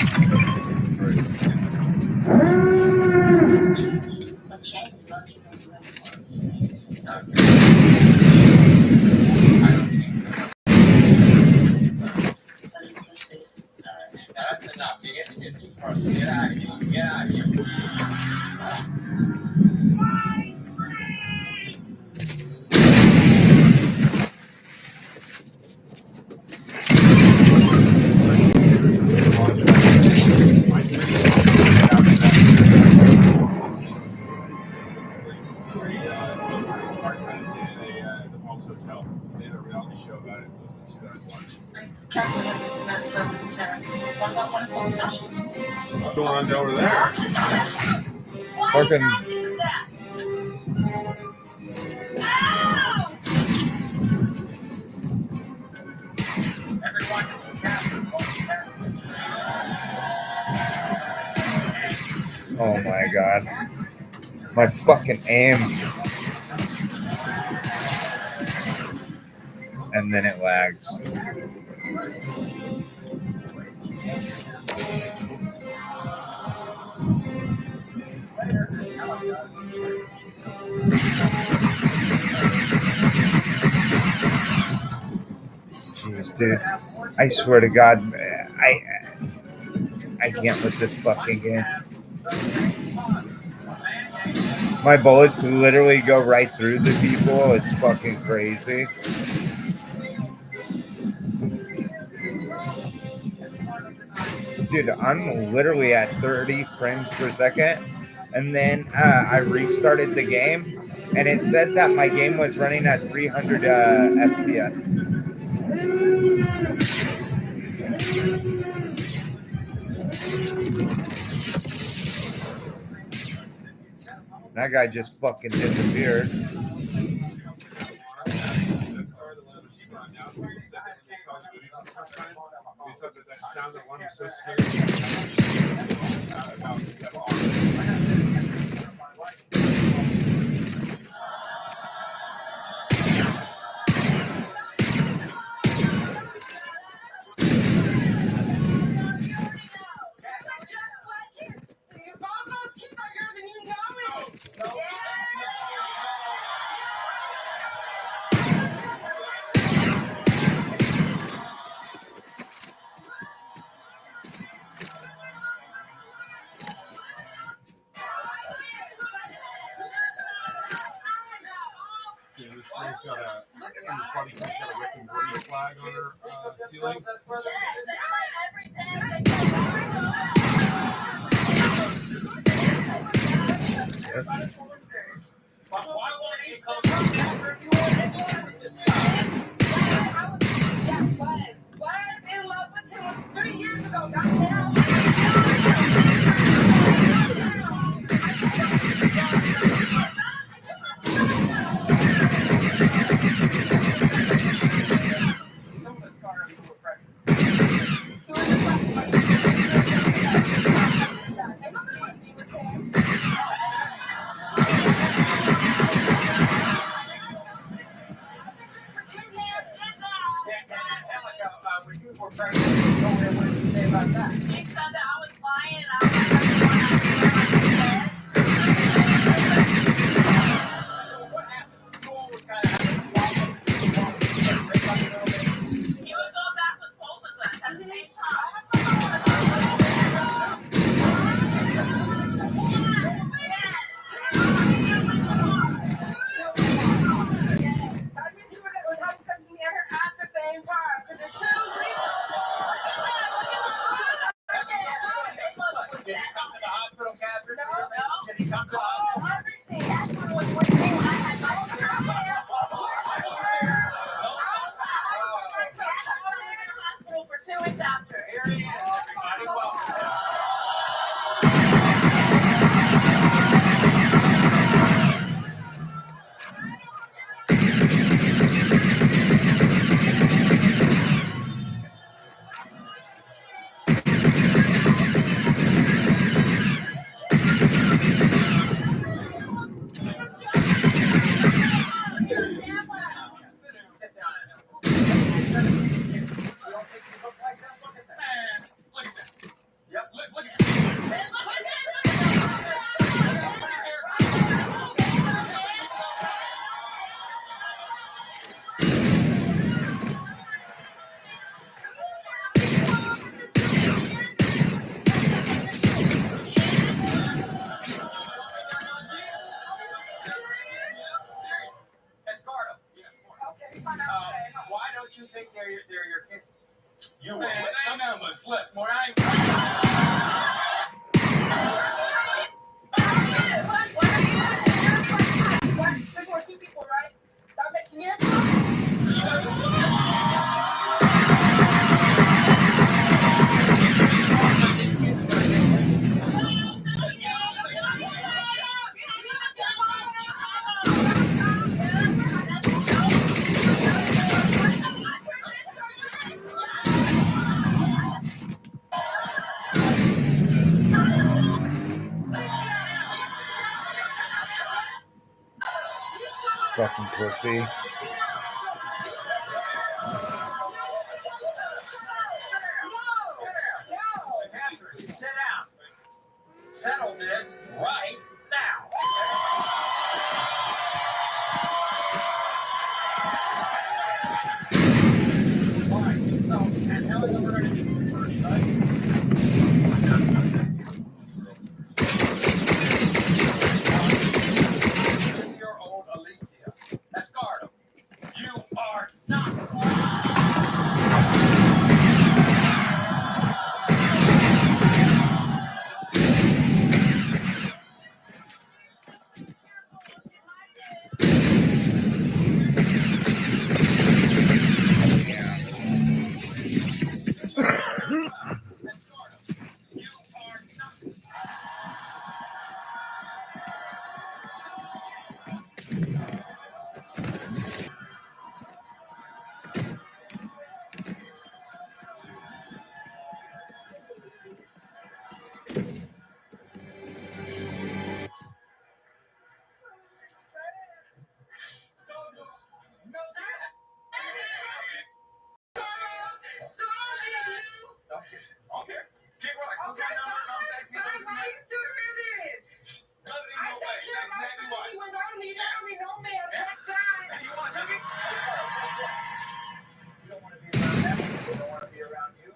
that's enough. You're getting too personal. Get out of here. Get out of here. The Palms Hotel. They had a reality show about it. Listen to that watch. What's going on over there? Fucking oh my god. My fucking aim. And then it lags. Jeez, dude. I swear to God, I can't with this fucking game. My bullets literally go right through the people. It's fucking crazy. Dude, I'm literally at 30 frames per second. And then I restarted the game, and it said that my game was running at 300 FPS. That guy just fucking disappeared. She's got a funny. She's got a Rick and Morty flag on her ceiling. Why don't you think they're your kids? You were with them, sluts, more I There's more two people, right? Stop making it. Fucking pussy. Sit down. Settle this right now. Okay. Keep right. Okay, no, text me. Why you stupid bitch? I take care of my stuff anyway. I don't need no mail. Check that. You want to do it? You don't want to be around them. They don't want to be around you.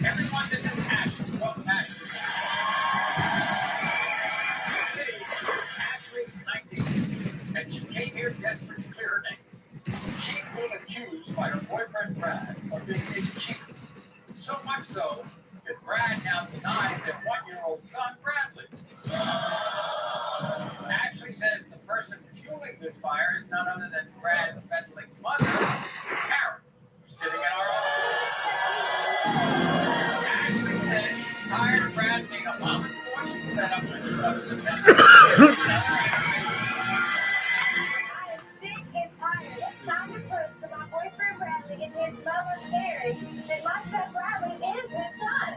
Everyone, this is Ashley. Welcome, Ashley. Ashley's 19, and she came here desperate to clear her name. She's been accused by her boyfriend Brad of being a cheater. So much so that Brad now denies their 1-year-old son Bradley. Ashley says the person fueling this fire is none other than Brad's meddling mother, Karen, who's sitting in our office. Ashley says she's tired of Brad being a mama's boy. She's fed up with his other than I am sick and tired of trying to prove to my boyfriend Bradley and his mother Mary that my son Bradley is his son.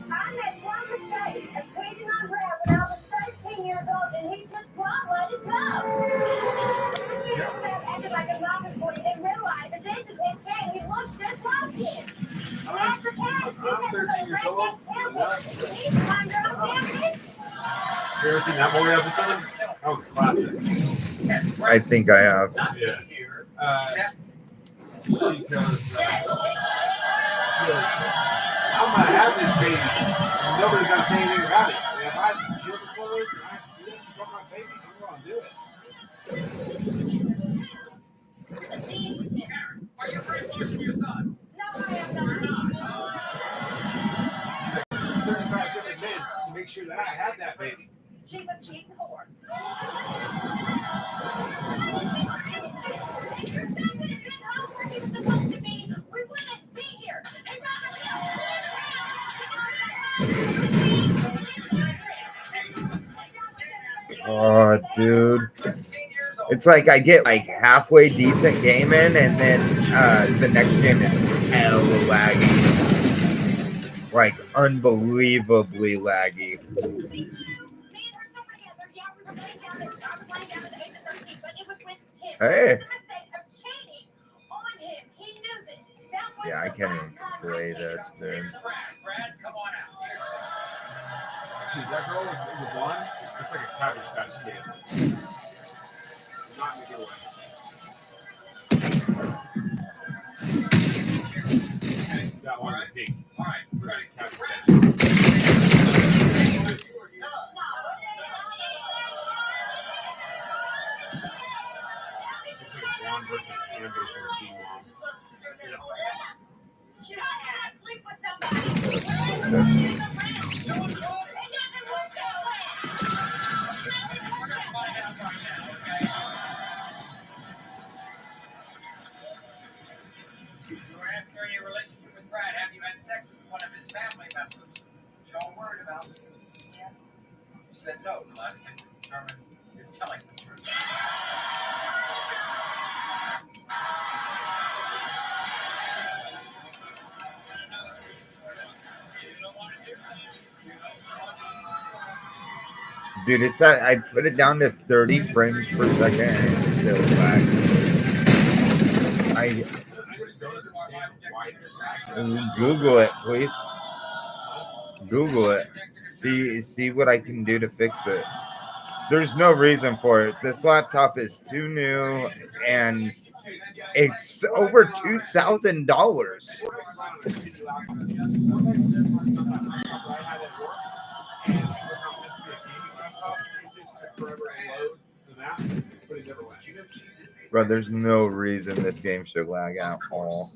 I made one mistake of cheating on Brad when I was 13 years old, and he just won't let it go. He just acted like a mama's boy and realized that this is his kid. He looks just like him. After Cat, I'm 13 years old. he's my girl, damn it. You ever seen that movie episode? That was a classic. I think I have. Yeah. She goes, I'm gonna have this baby. And nobody's gonna say anything about it. And if I have to steal the clothes and I have to do that stuff my baby, I'm gonna do it. Are you brainwashing your son? No, I am not. 35 different men to make sure that I have that baby. She's a cheating whore. He was supposed to be. We wouldn't be here. And Oh, dude. It's like I get like halfway decent game in, and then the next game is hella laggy. Like unbelievably laggy. Hey. Yeah, I can't even play this, dude. Brad, come on out. See, that girl with the blonde, it's like a Cabbage Patch Kid. Not in a good way. That one in pink. All right, We're ready. gonna Cabbage Patch Kid. It's like a blonde version of Amber from Teen Mom. You were after your relationship with Brad. Have you had sex with one of his family members? You all worried about it? Yeah. You said no. I can determine you're telling the truth. Dude, it's I put it down to 30 frames per second and it's still lag. I just don't understand why it's that. Google it, please. Google it. See what I can do to fix it. There's no reason for it. This laptop is too new and it's over $2,000. Bro, there's no reason this game should lag at all.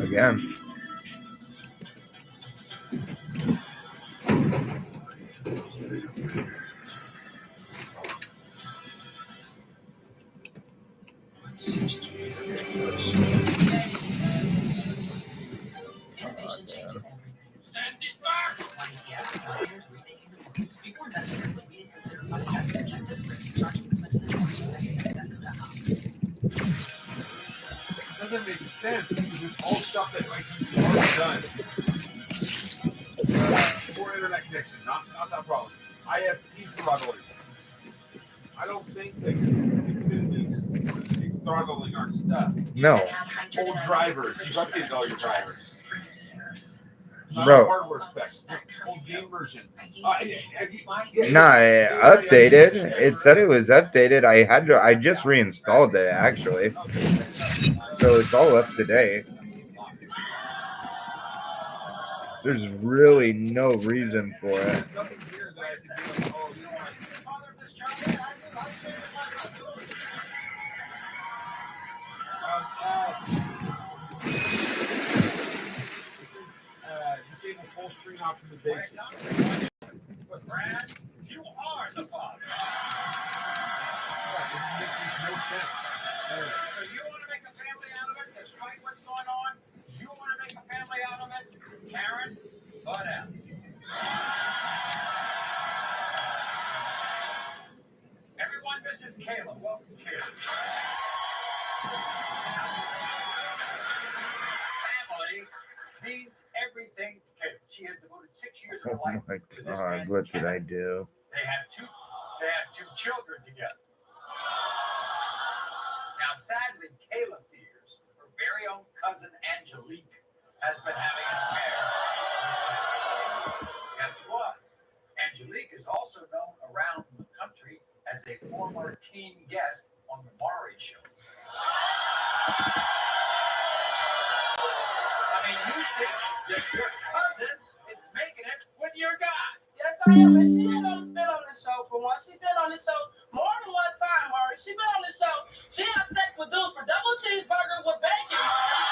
Again. again, this is all stuff that like you've already done. Poor internet connection, not that problem. ISP throttling. I don't think that Infinity's throttling our stuff. No, Old drivers, you've updated all your drivers. Not Bro. hardware specs. Old game version. no, I updated. It said it was updated. I just reinstalled it actually, so it's all up to date. There's really no reason for it. Nothing here that I can do like, oh, this one. Disable full screen optimization. But Brad, you are the father. This makes no sense. So you want to make a family out of it, despite what's going on? You want to make a family out of it? Karen, butt out. Everyone, this is Kayla. Welcome, Kayla. Family means everything to Kayla. She has devoted 6 years of her Oh life my to this god, man, what did Kevin. I do? They have two children together. Now, sadly, Kayla fears her very own cousin Angelique has been having an affair. Guess what? Angelique is also known around the country as a former teen guest on the Maury Show. I mean, you think that your cousin is making it with your guy. Yes, I am. And she ain't been on the show for once. She been on the show more than one time, Maury. She been on the show. She had sex with dudes for double cheeseburger with bacon, Maury.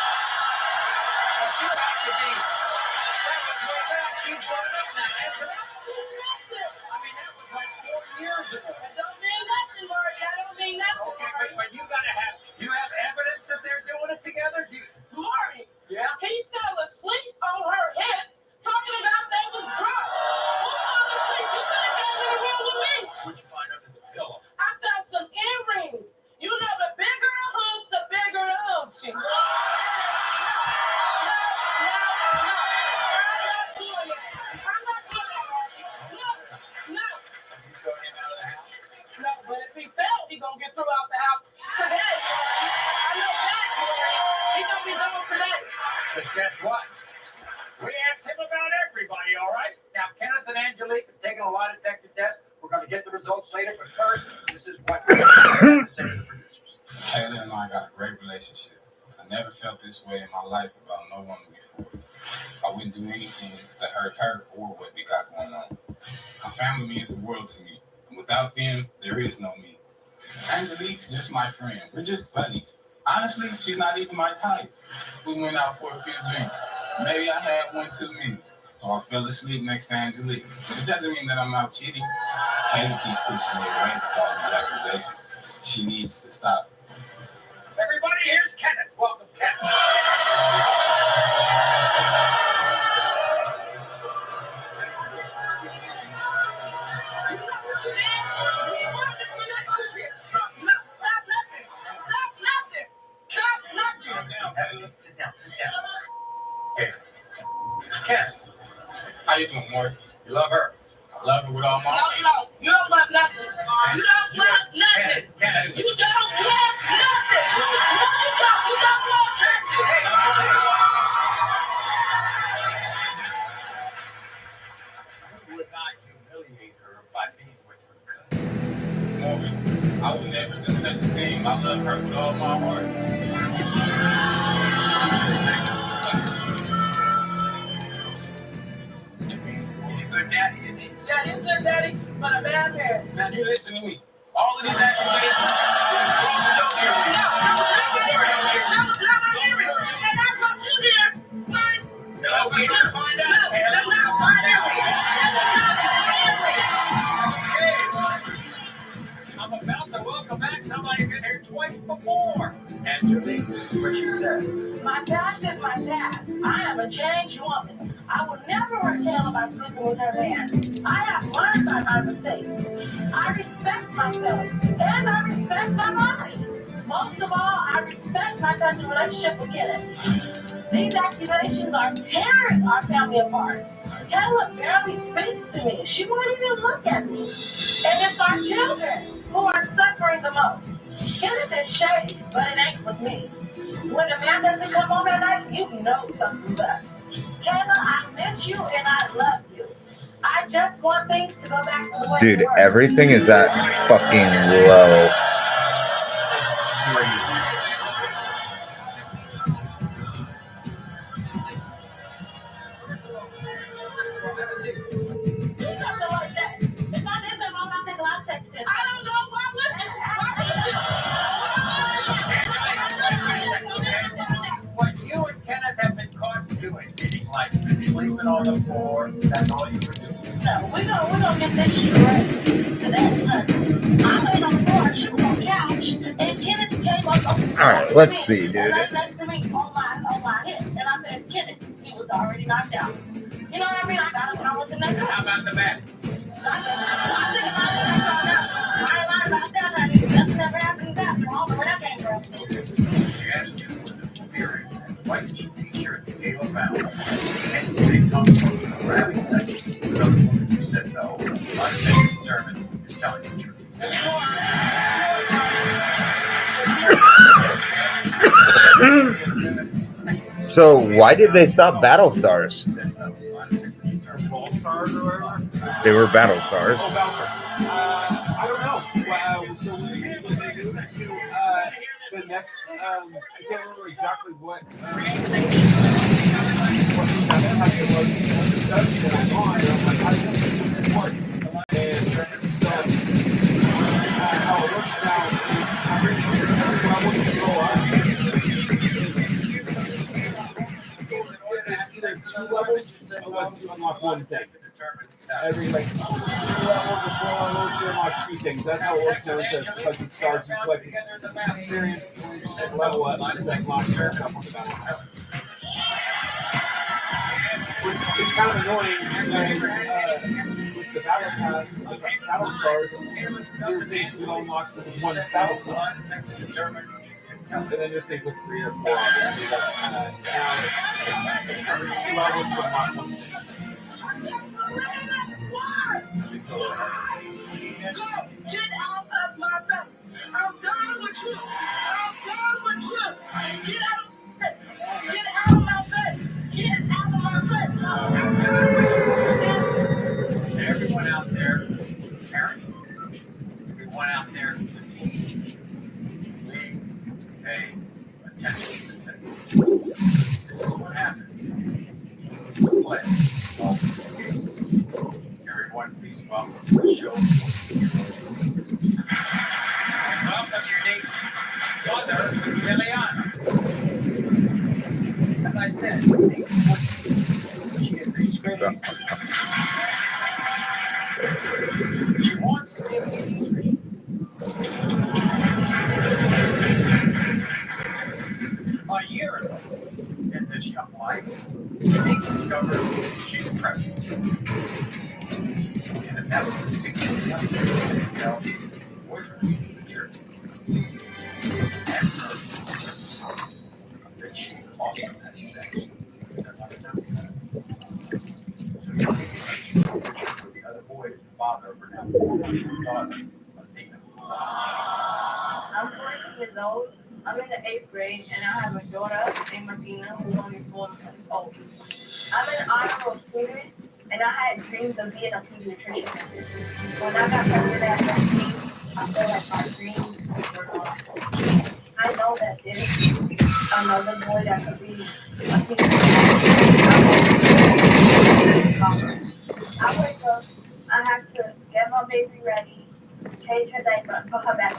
But you have to be. That was way back. She's grown up now, isn't it? I mean, that was like 4 years ago. That don't mean nothing, Maury. That don't mean nothing, Okay, Maury. but you gotta have. Do you have evidence that they're doing it together? Maury, Yeah. he fell asleep on her hip talking about they was drunk. Who fell asleep? You could have came in the room with me. What'd you find under the pillow? I found some earrings. You know, the bigger the hoop, the bigger the hoochie. No. I'm not doing that, Maury. No. You throw him out of the house? No, but if he fell, he gonna get through out the house today. I know that, Maury. He gonna be home today. Because guess what? We asked him about everybody, all right? Now, Kenneth and Angelique have taken a lie detector test. We're going to get the results later, but first, this is what we're going to say to the producers. Kayla and I got a great relationship. I never felt this way in my life about no one before. I wouldn't do anything to hurt her or what we got going on. Her family means the world to me. And without them, there is no me. Angelique's just my friend. We're just buddies. Honestly, she's not even my type. We went out for a few drinks. Maybe I had one too many. So I fell asleep next to Angelique. But it doesn't mean that I'm out cheating. Kayla keeps pushing me away with all these accusations. She needs to stop. Everybody, here's Kenneth. Welcome, Kenneth. Sit down. Kenneth, How you doing, Mark? you love her. I love her with all my heart. No, you don't love nothing. You don't love nothing. Kenneth. You don't love nothing. No, you don't. You don't love nothing. You would not humiliate her by being with her cousin. Morgan, I would never do such a thing. I love her with all my heart. He's a good daddy, isn't he? Yeah, he's good, daddy, but a bad man. Now you listen to me. All of these accusations, That was not my hearing. And I brought you here. Fine. No, we will find out. No, that's not my hearing. I'm about to welcome back somebody who's been here twice before. Angelique, this is what you said. My dad is my dad. I am a changed woman. I will never hurt Kayla by sleeping with her man. I have learned by my mistakes. I respect myself, and I respect my body. Most of all, I respect my cousin's relationship with Kenneth. These accusations are tearing our family apart. Kayla barely speaks to me. She won't even look at me. And it's our children who are suffering the most. Kenneth is shady, but it ain't with me. When the man doesn't come home at night, you know something's up. Kayla, I miss you and I love you. I just want things to go back to the way Dude, they were. everything is at fucking low. Do something like that. If I did something, I'm not thinking I'll text this. I don't know. Why What you and Kenneth have been caught doing, meaning like sleeping on the floor, that's all you were doing. No, we gonna get this shit right today. I laid on the floor, she was on the couch, and Kenneth came up on the All right, let's see, dude. and laid next to me on my hip, and I said, Kenneth, he was already knocked out. You know what I mean? I got him when I went to next How about the back? Nothing ever happened to that. I don't know where that came from. She asked you for the appearance and white t-shirt that Kayla found. And they come from the rally section. The other woman who said no. I said German is telling the truth. So why did they stop Battle Stars? Ball stars or whatever. They were Battle Stars. Oh, Bowser. I don't know. So we moved to the next. I can't remember exactly what. How it looks now it's either 2 levels or you unlock one thing. Every like 2 levels or 4 levels, you unlock 2 things. That's how it works now. It's like it starts, you collect experience, level up, and then unlock your stuff on the back. Which is kind of annoying because with the battle stars, there's things you can unlock with 1 battle star. And then there's things with 3 or 4, obviously. Now it's 2 levels to unlock one thing. Get out of my face. I'm done with you. I'm done with you. Get out of my face. Get out of my face. Get out of my face. Everyone out there, Karen, everyone out there, the team, please pay attention. This is what happened. Play all the games. Everyone, please welcome to the show. Welcome your niece, mother, Liliana. As I said, she is a screen. She wants to give me a year ago in this young life, they discovered she's pregnant. And if that was the beginning of it, you know, what are the years? And that she also had sex. The other boy is the father of her daughter. I'm 14 years old. I'm in the 8th grade, and I have a daughter named Martina who's only 4 months old. I'm an honorable student, and I had dreams of being a pediatrician. When I got pregnant at 13, I feel like my dreams were lost. I know that there's another boy that could be a pediatrician. I wake up, I have to get my baby ready, change her diaper, and put her back in.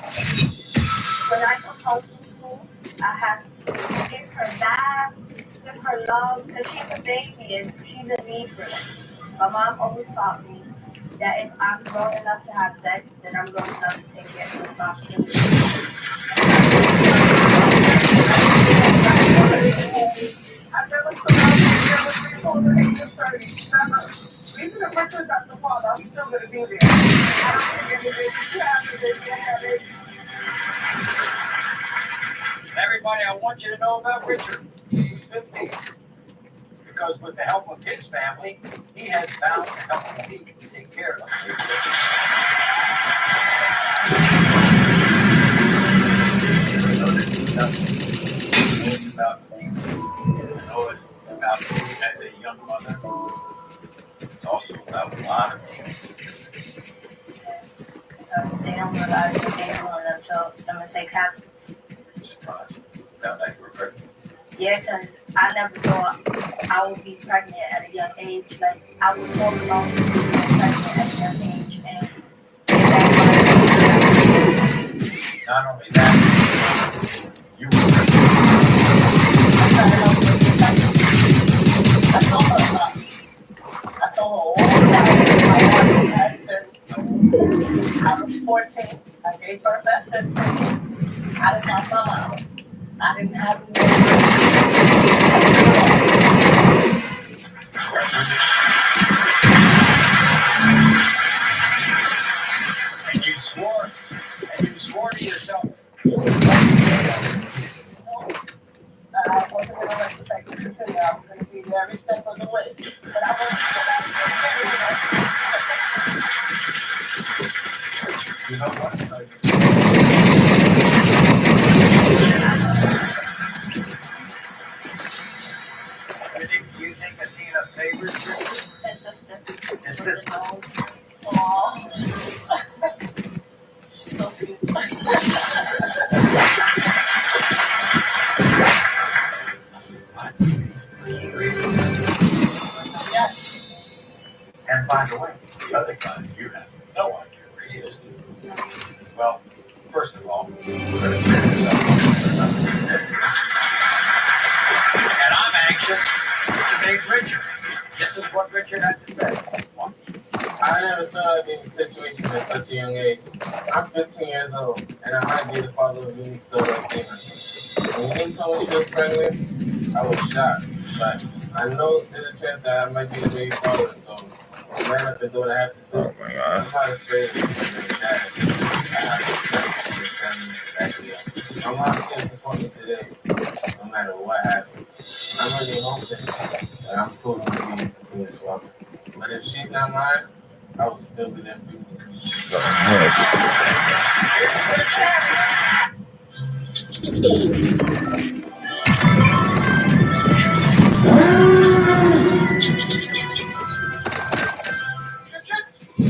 When I come home from school, I have to give her bath, give her love, because she's a baby and she's in need for it. My mom always taught me that if I'm grown enough to have sex, then I'm grown enough to take care of the responsibility. I've never told her age of 30. Even if I took out the father, I'm still going to be there. I don't think any baby should have to be there. everybody I want you to know about Richard. He's 15. Because with the help of his family, he has found to help me take care of him. It's about me. I know it's about me as a young mother. It's also about a lot of things. They don't realize what they're doing until the mistake happens. I'm surprised. Found out you were pregnant. Yeah, because I never thought I would be pregnant at a young age. Like, I would talk about being pregnant at a young age, and Not only that, you were pregnant. I told her about it. I told her all about it. I was 14. I gave birth at 15. I did not come out. I didn't have a And you swore to yourself. I wasn't going to let the second continue. I was going to be there every step of the way. But I wasn't You know what? You think Athena favors his sister? so cute. And by the way, the other guy, you have no idea where he is. Well, first of all, we're going to clear this up. And I'm anxious to meet Richard. This is what Richard had to say. I never thought I'd be in a situation at such a young age. I'm 15 years old, and I might be the father of unique story like Tina. When he told me she was pregnant, I was shocked. But I know there's a chance that I might be the baby father, so I ran up the door to have to do. Oh my God. I'm not afraid of being dad. I have to family back here. My mom can support me today, no matter what happens. I'm really hoping that I'm proving to be in this woman. But if she's not mine, I will still be there for you.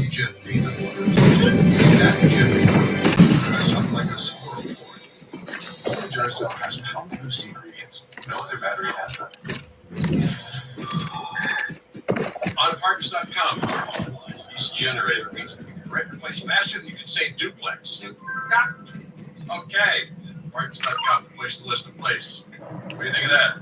Jeff peanut butter. That Jeffy something like a squirrel for it. Only Duracell has pound-boost ingredients. No other battery has them. On parts.com, online, this generator means that you can rent replace faster than you can say duplex. Got it. Okay. Parts.com, the place to list a place. What do you think of that?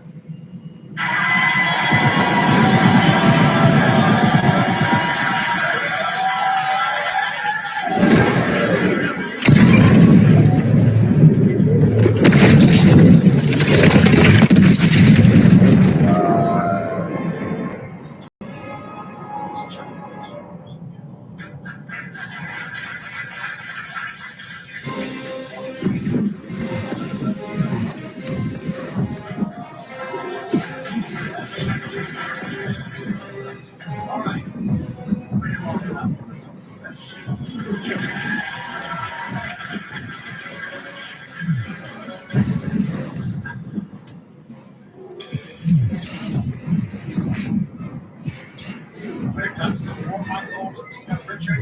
When it comes to 4-month-old looking at Richard,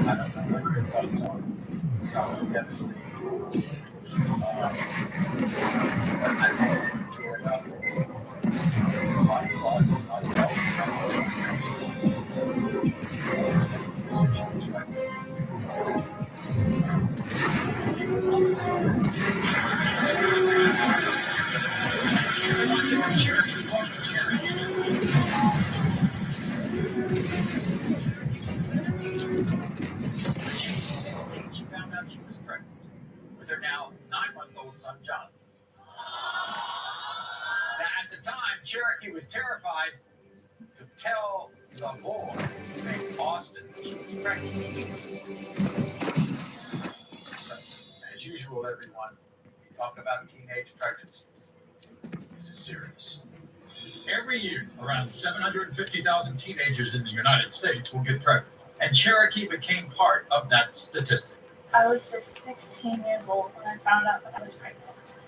I don't know what your thoughts are. I was devastated. son John. Now, at the time, Cherokee was terrified to tell the boy named Austin that she was pregnant. As usual, everyone, we talk about teenage pregnancy. This is serious. Every year, around 750,000 teenagers in the United States will get pregnant, and Cherokee became part of that statistic. I was just 16 years old when I found out that I was pregnant.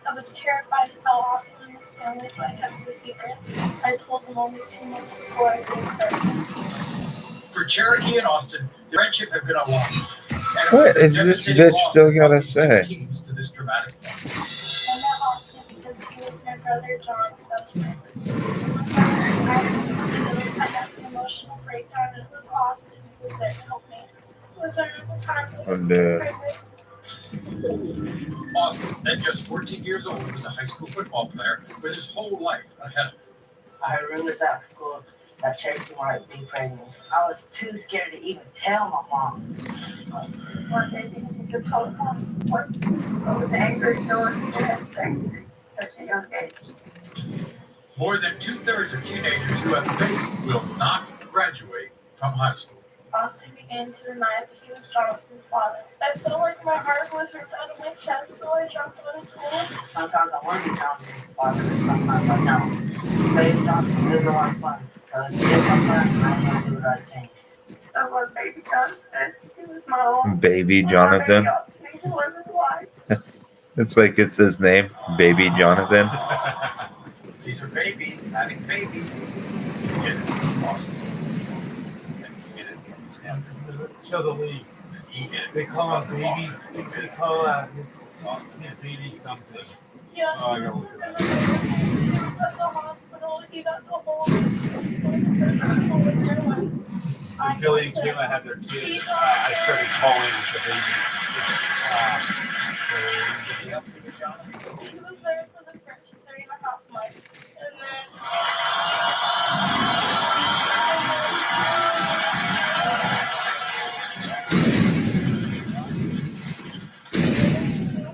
I was terrified to tell Austin and his family, so I kept it a secret. I told them only 2 months before I gave birth. For Cherokee and Austin, their friendship had been a long. What is this bitch still gotta say? To this dramatic point. I met Austin because he was my brother John's best friend. I had an emotional breakdown, and it was Austin who was there to help me. It was our time. Austin, then just 14 years old, was a high school football player with his whole life ahead of him. I had rumors at school that Cherokee might be pregnant. I was too scared to even tell my mom. Austin was one baby, and he's a total mom support. I was angry knowing he had sex at such a young age. More than 2/3 of teenagers who have faith will not graduate from high school. Austin began to deny that he was Jonathan's father. I felt like my heart was ripped out of my chest, so I dropped out of school. Sometimes I want to be Jonathan's father, and sometimes I don't. Baby Jonathan is a lot of fun. So if you get my friend, I can't do what I think. I love baby Jonathan. He was my own. Baby Jonathan. Austin needs to live his life. It's like it's his name, Baby Jonathan. These are babies having babies. Get it, Austin. Get it from his family. Show the league. They call him babies. They call his baby something. Yes. Oh, I gotta look at that. At the hospital, he got the whole. When Billy and Kayla had their kid, I started calling the baby. He was there for the first 3.5 months, and then.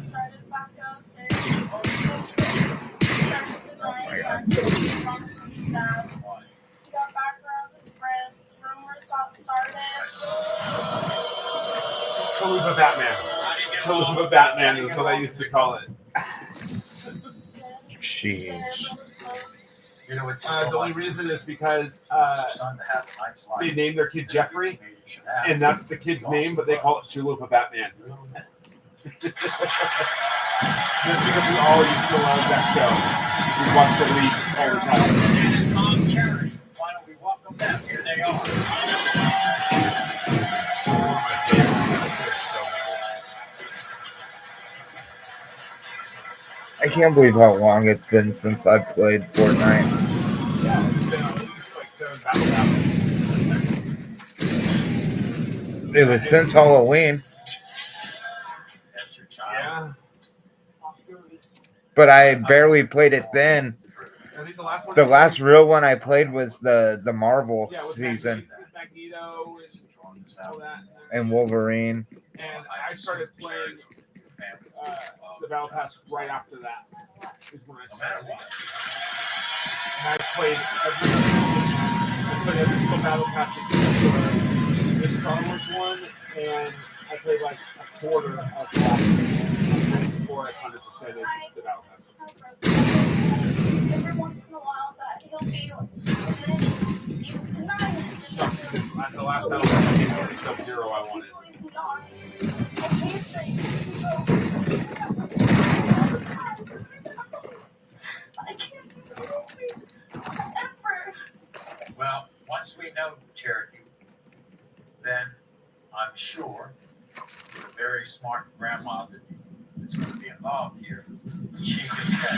Started back up and started denying that he got back around his friends. Rumors got started. Chalupa Batman. Chalupa Batman is what I used to call it. Jeez. You know, The only reason is because they named their kid Jeffrey, and that's the kid's name, but they call it Chalupa Batman. Just because we all used to love that show. We watched the league all the time. Tom Cherry. Why don't we welcome them? Here they are. I can't believe how long it's been since I've played Fortnite. Yeah, it's been at least like 7 battle passes. It was since Halloween. Yeah. But I barely played it then. I think the last one. The last real one I played was the Marvel season. Magneto and all that. And Wolverine. And I started playing the Battle Pass right after that. Is when I started. And I played every single Battle Pass except the Star Wars one, and I played like a quarter of the last one before I 100% of the Battle Pass. Every once in a while, that he'll be At the last Battle Pass, I gave every Sub-Zero I wanted. Well, once we know Cherokee, then I'm sure the very smart grandma that's going to be involved here, she can set a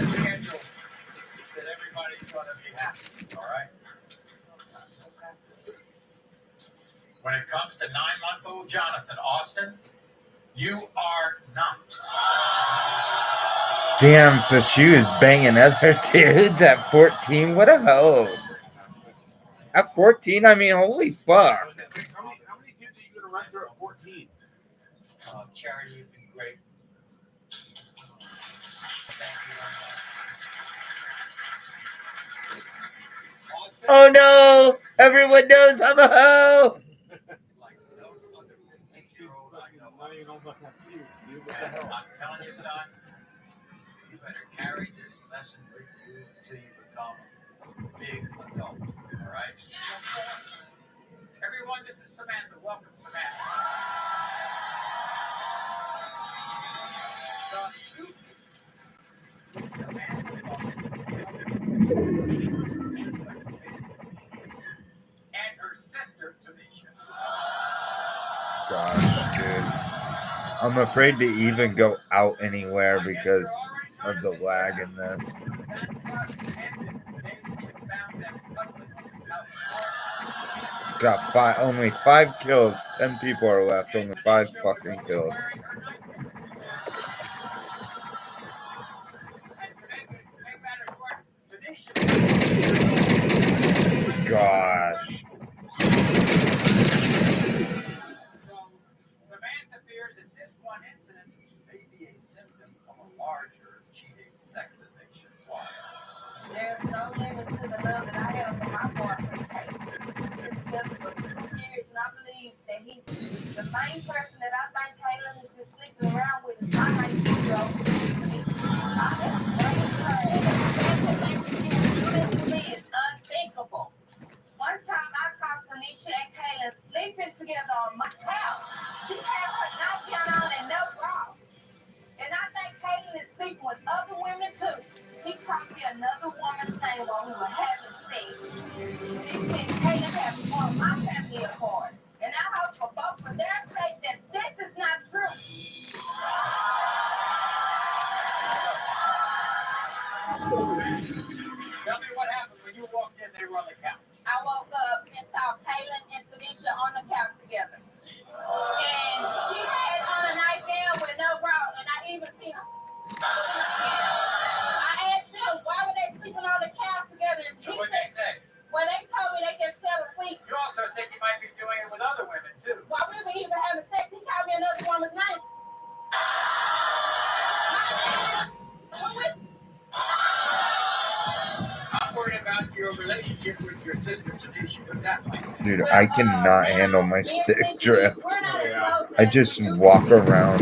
schedule that everybody's going to be happy, all right? When it comes to 9-month-old Jonathan Austin, you are not. Damn, so she was banging other dudes at 14? What a hoe. At 14, I mean, holy fuck. How many dudes are you going to run through at 14? 14. Charity, you've been great. Thank you very much. Oh no! Everyone knows I'm a hoe! Like no other 15-year-old I know. Not even old enough to have pubes, dude. What the And hell? I'm telling you, son, you better carry this lesson with you until you become a big adult. All right? Everyone, this is Samantha. Welcome, Samantha. And her sister, Tanisha. Gosh, dude. I'm afraid to even go out anywhere because of the lag in this. Got only 5 kills. 10 people are left. Only 5 fucking kills. Gosh. Samantha fears that this one incident may be a symptom of a larger cheating sex addiction. Why? There's no limit to the love that I have for my boyfriend, Kate. We've been together for 2 years, and I believe that he's the main person that I think Caitlin has been sleeping around with is my 19-year-old. I have raised her, and the fact that they refuse to listen to me is unthinkable. One time I caught Tanisha and Caitlin sleeping together on my couch. She had her nightgown on and no bra. And I think Caitlin is sleeping with other women too. He caught me another woman's name while we were having sex. This means Caitlin has torn my family apart. And I hope for both of their sake that this is not true. Tell me what happened when you walked in, they were on the couch. I woke up and saw Caitlin and Tanisha on the couch together. And she had on a nightgown with no bra, and I even seen her. I asked them, why were they sleeping on the couch together? And So what they say? well, they told me they just fell asleep. You also think you might be doing it with other women, too. While we were even having sex, he called me another woman's name. I'm worried about your relationship with your sister, Tanisha. What's that like? Dude, I cannot handle my stick drift. I just walk around.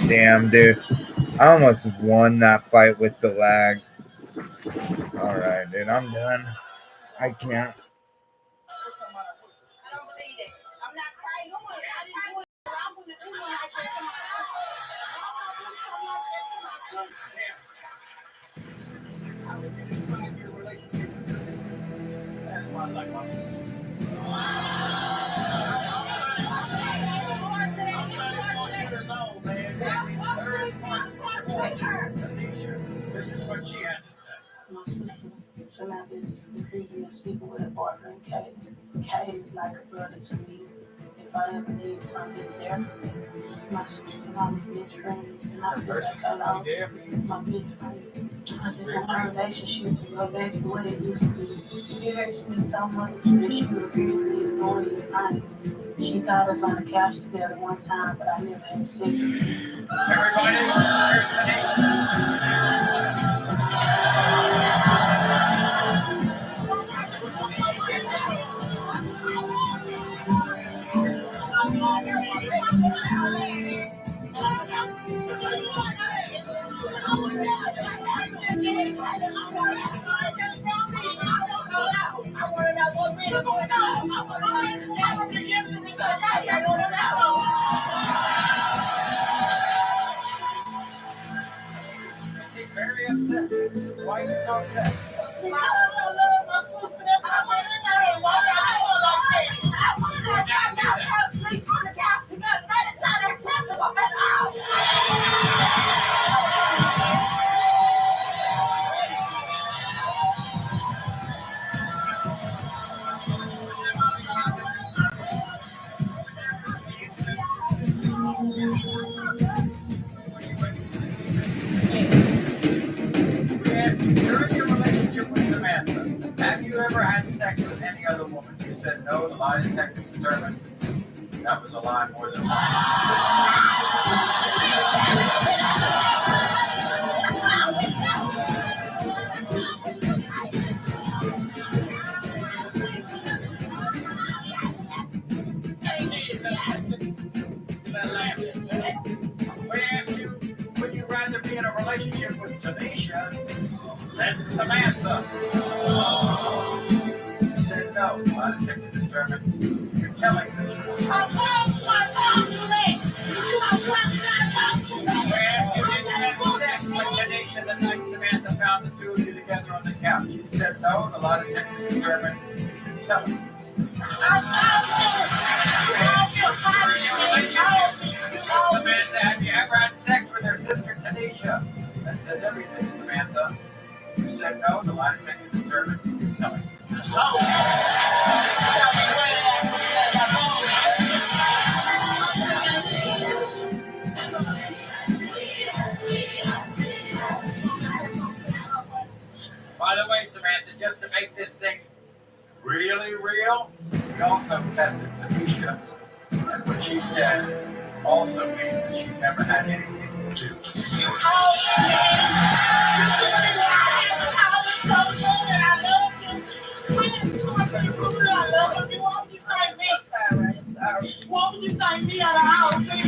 Damn, dude. I almost won that fight with the lag. Alright, dude, I'm done. I can't. I don't believe it. I'm not crying. I didn't do it. I'm going to do it like that to my That's why I like my sister. This is what she had to say. My sister, Samantha, is increasingly sleeping with her boyfriend, Kay. Kay is like a brother to me. If I ever need something there for me, my sister and my best friend, and I feel like I lost my best friend. I just want our relationship to go back to what it used to be. It hurts me so much that she refused me to go in this night. She got us on the couch together one time, but I never had sex with her. Everybody, here's very upset. Why are you so upset? said no, the lie detector determined that was a lie more than one. We asked you, would you rather be in a relationship with Tanisha than Samantha? You said no. The lie detector determined you're telling the truth. We asked you, did you have sex with Tanisha the night Samantha found the two of you together on the couch? You said no. The lie detector determined you're telling. Samantha, have you ever had sex with her sister Tanisha? That says everything, Samantha. You said no, the lie detector determined. No. By the way, Samantha, just to make this thing really real, we also tested Tanisha. And what she said also means that she's never had anything to do with you. What would you thank me out of the house?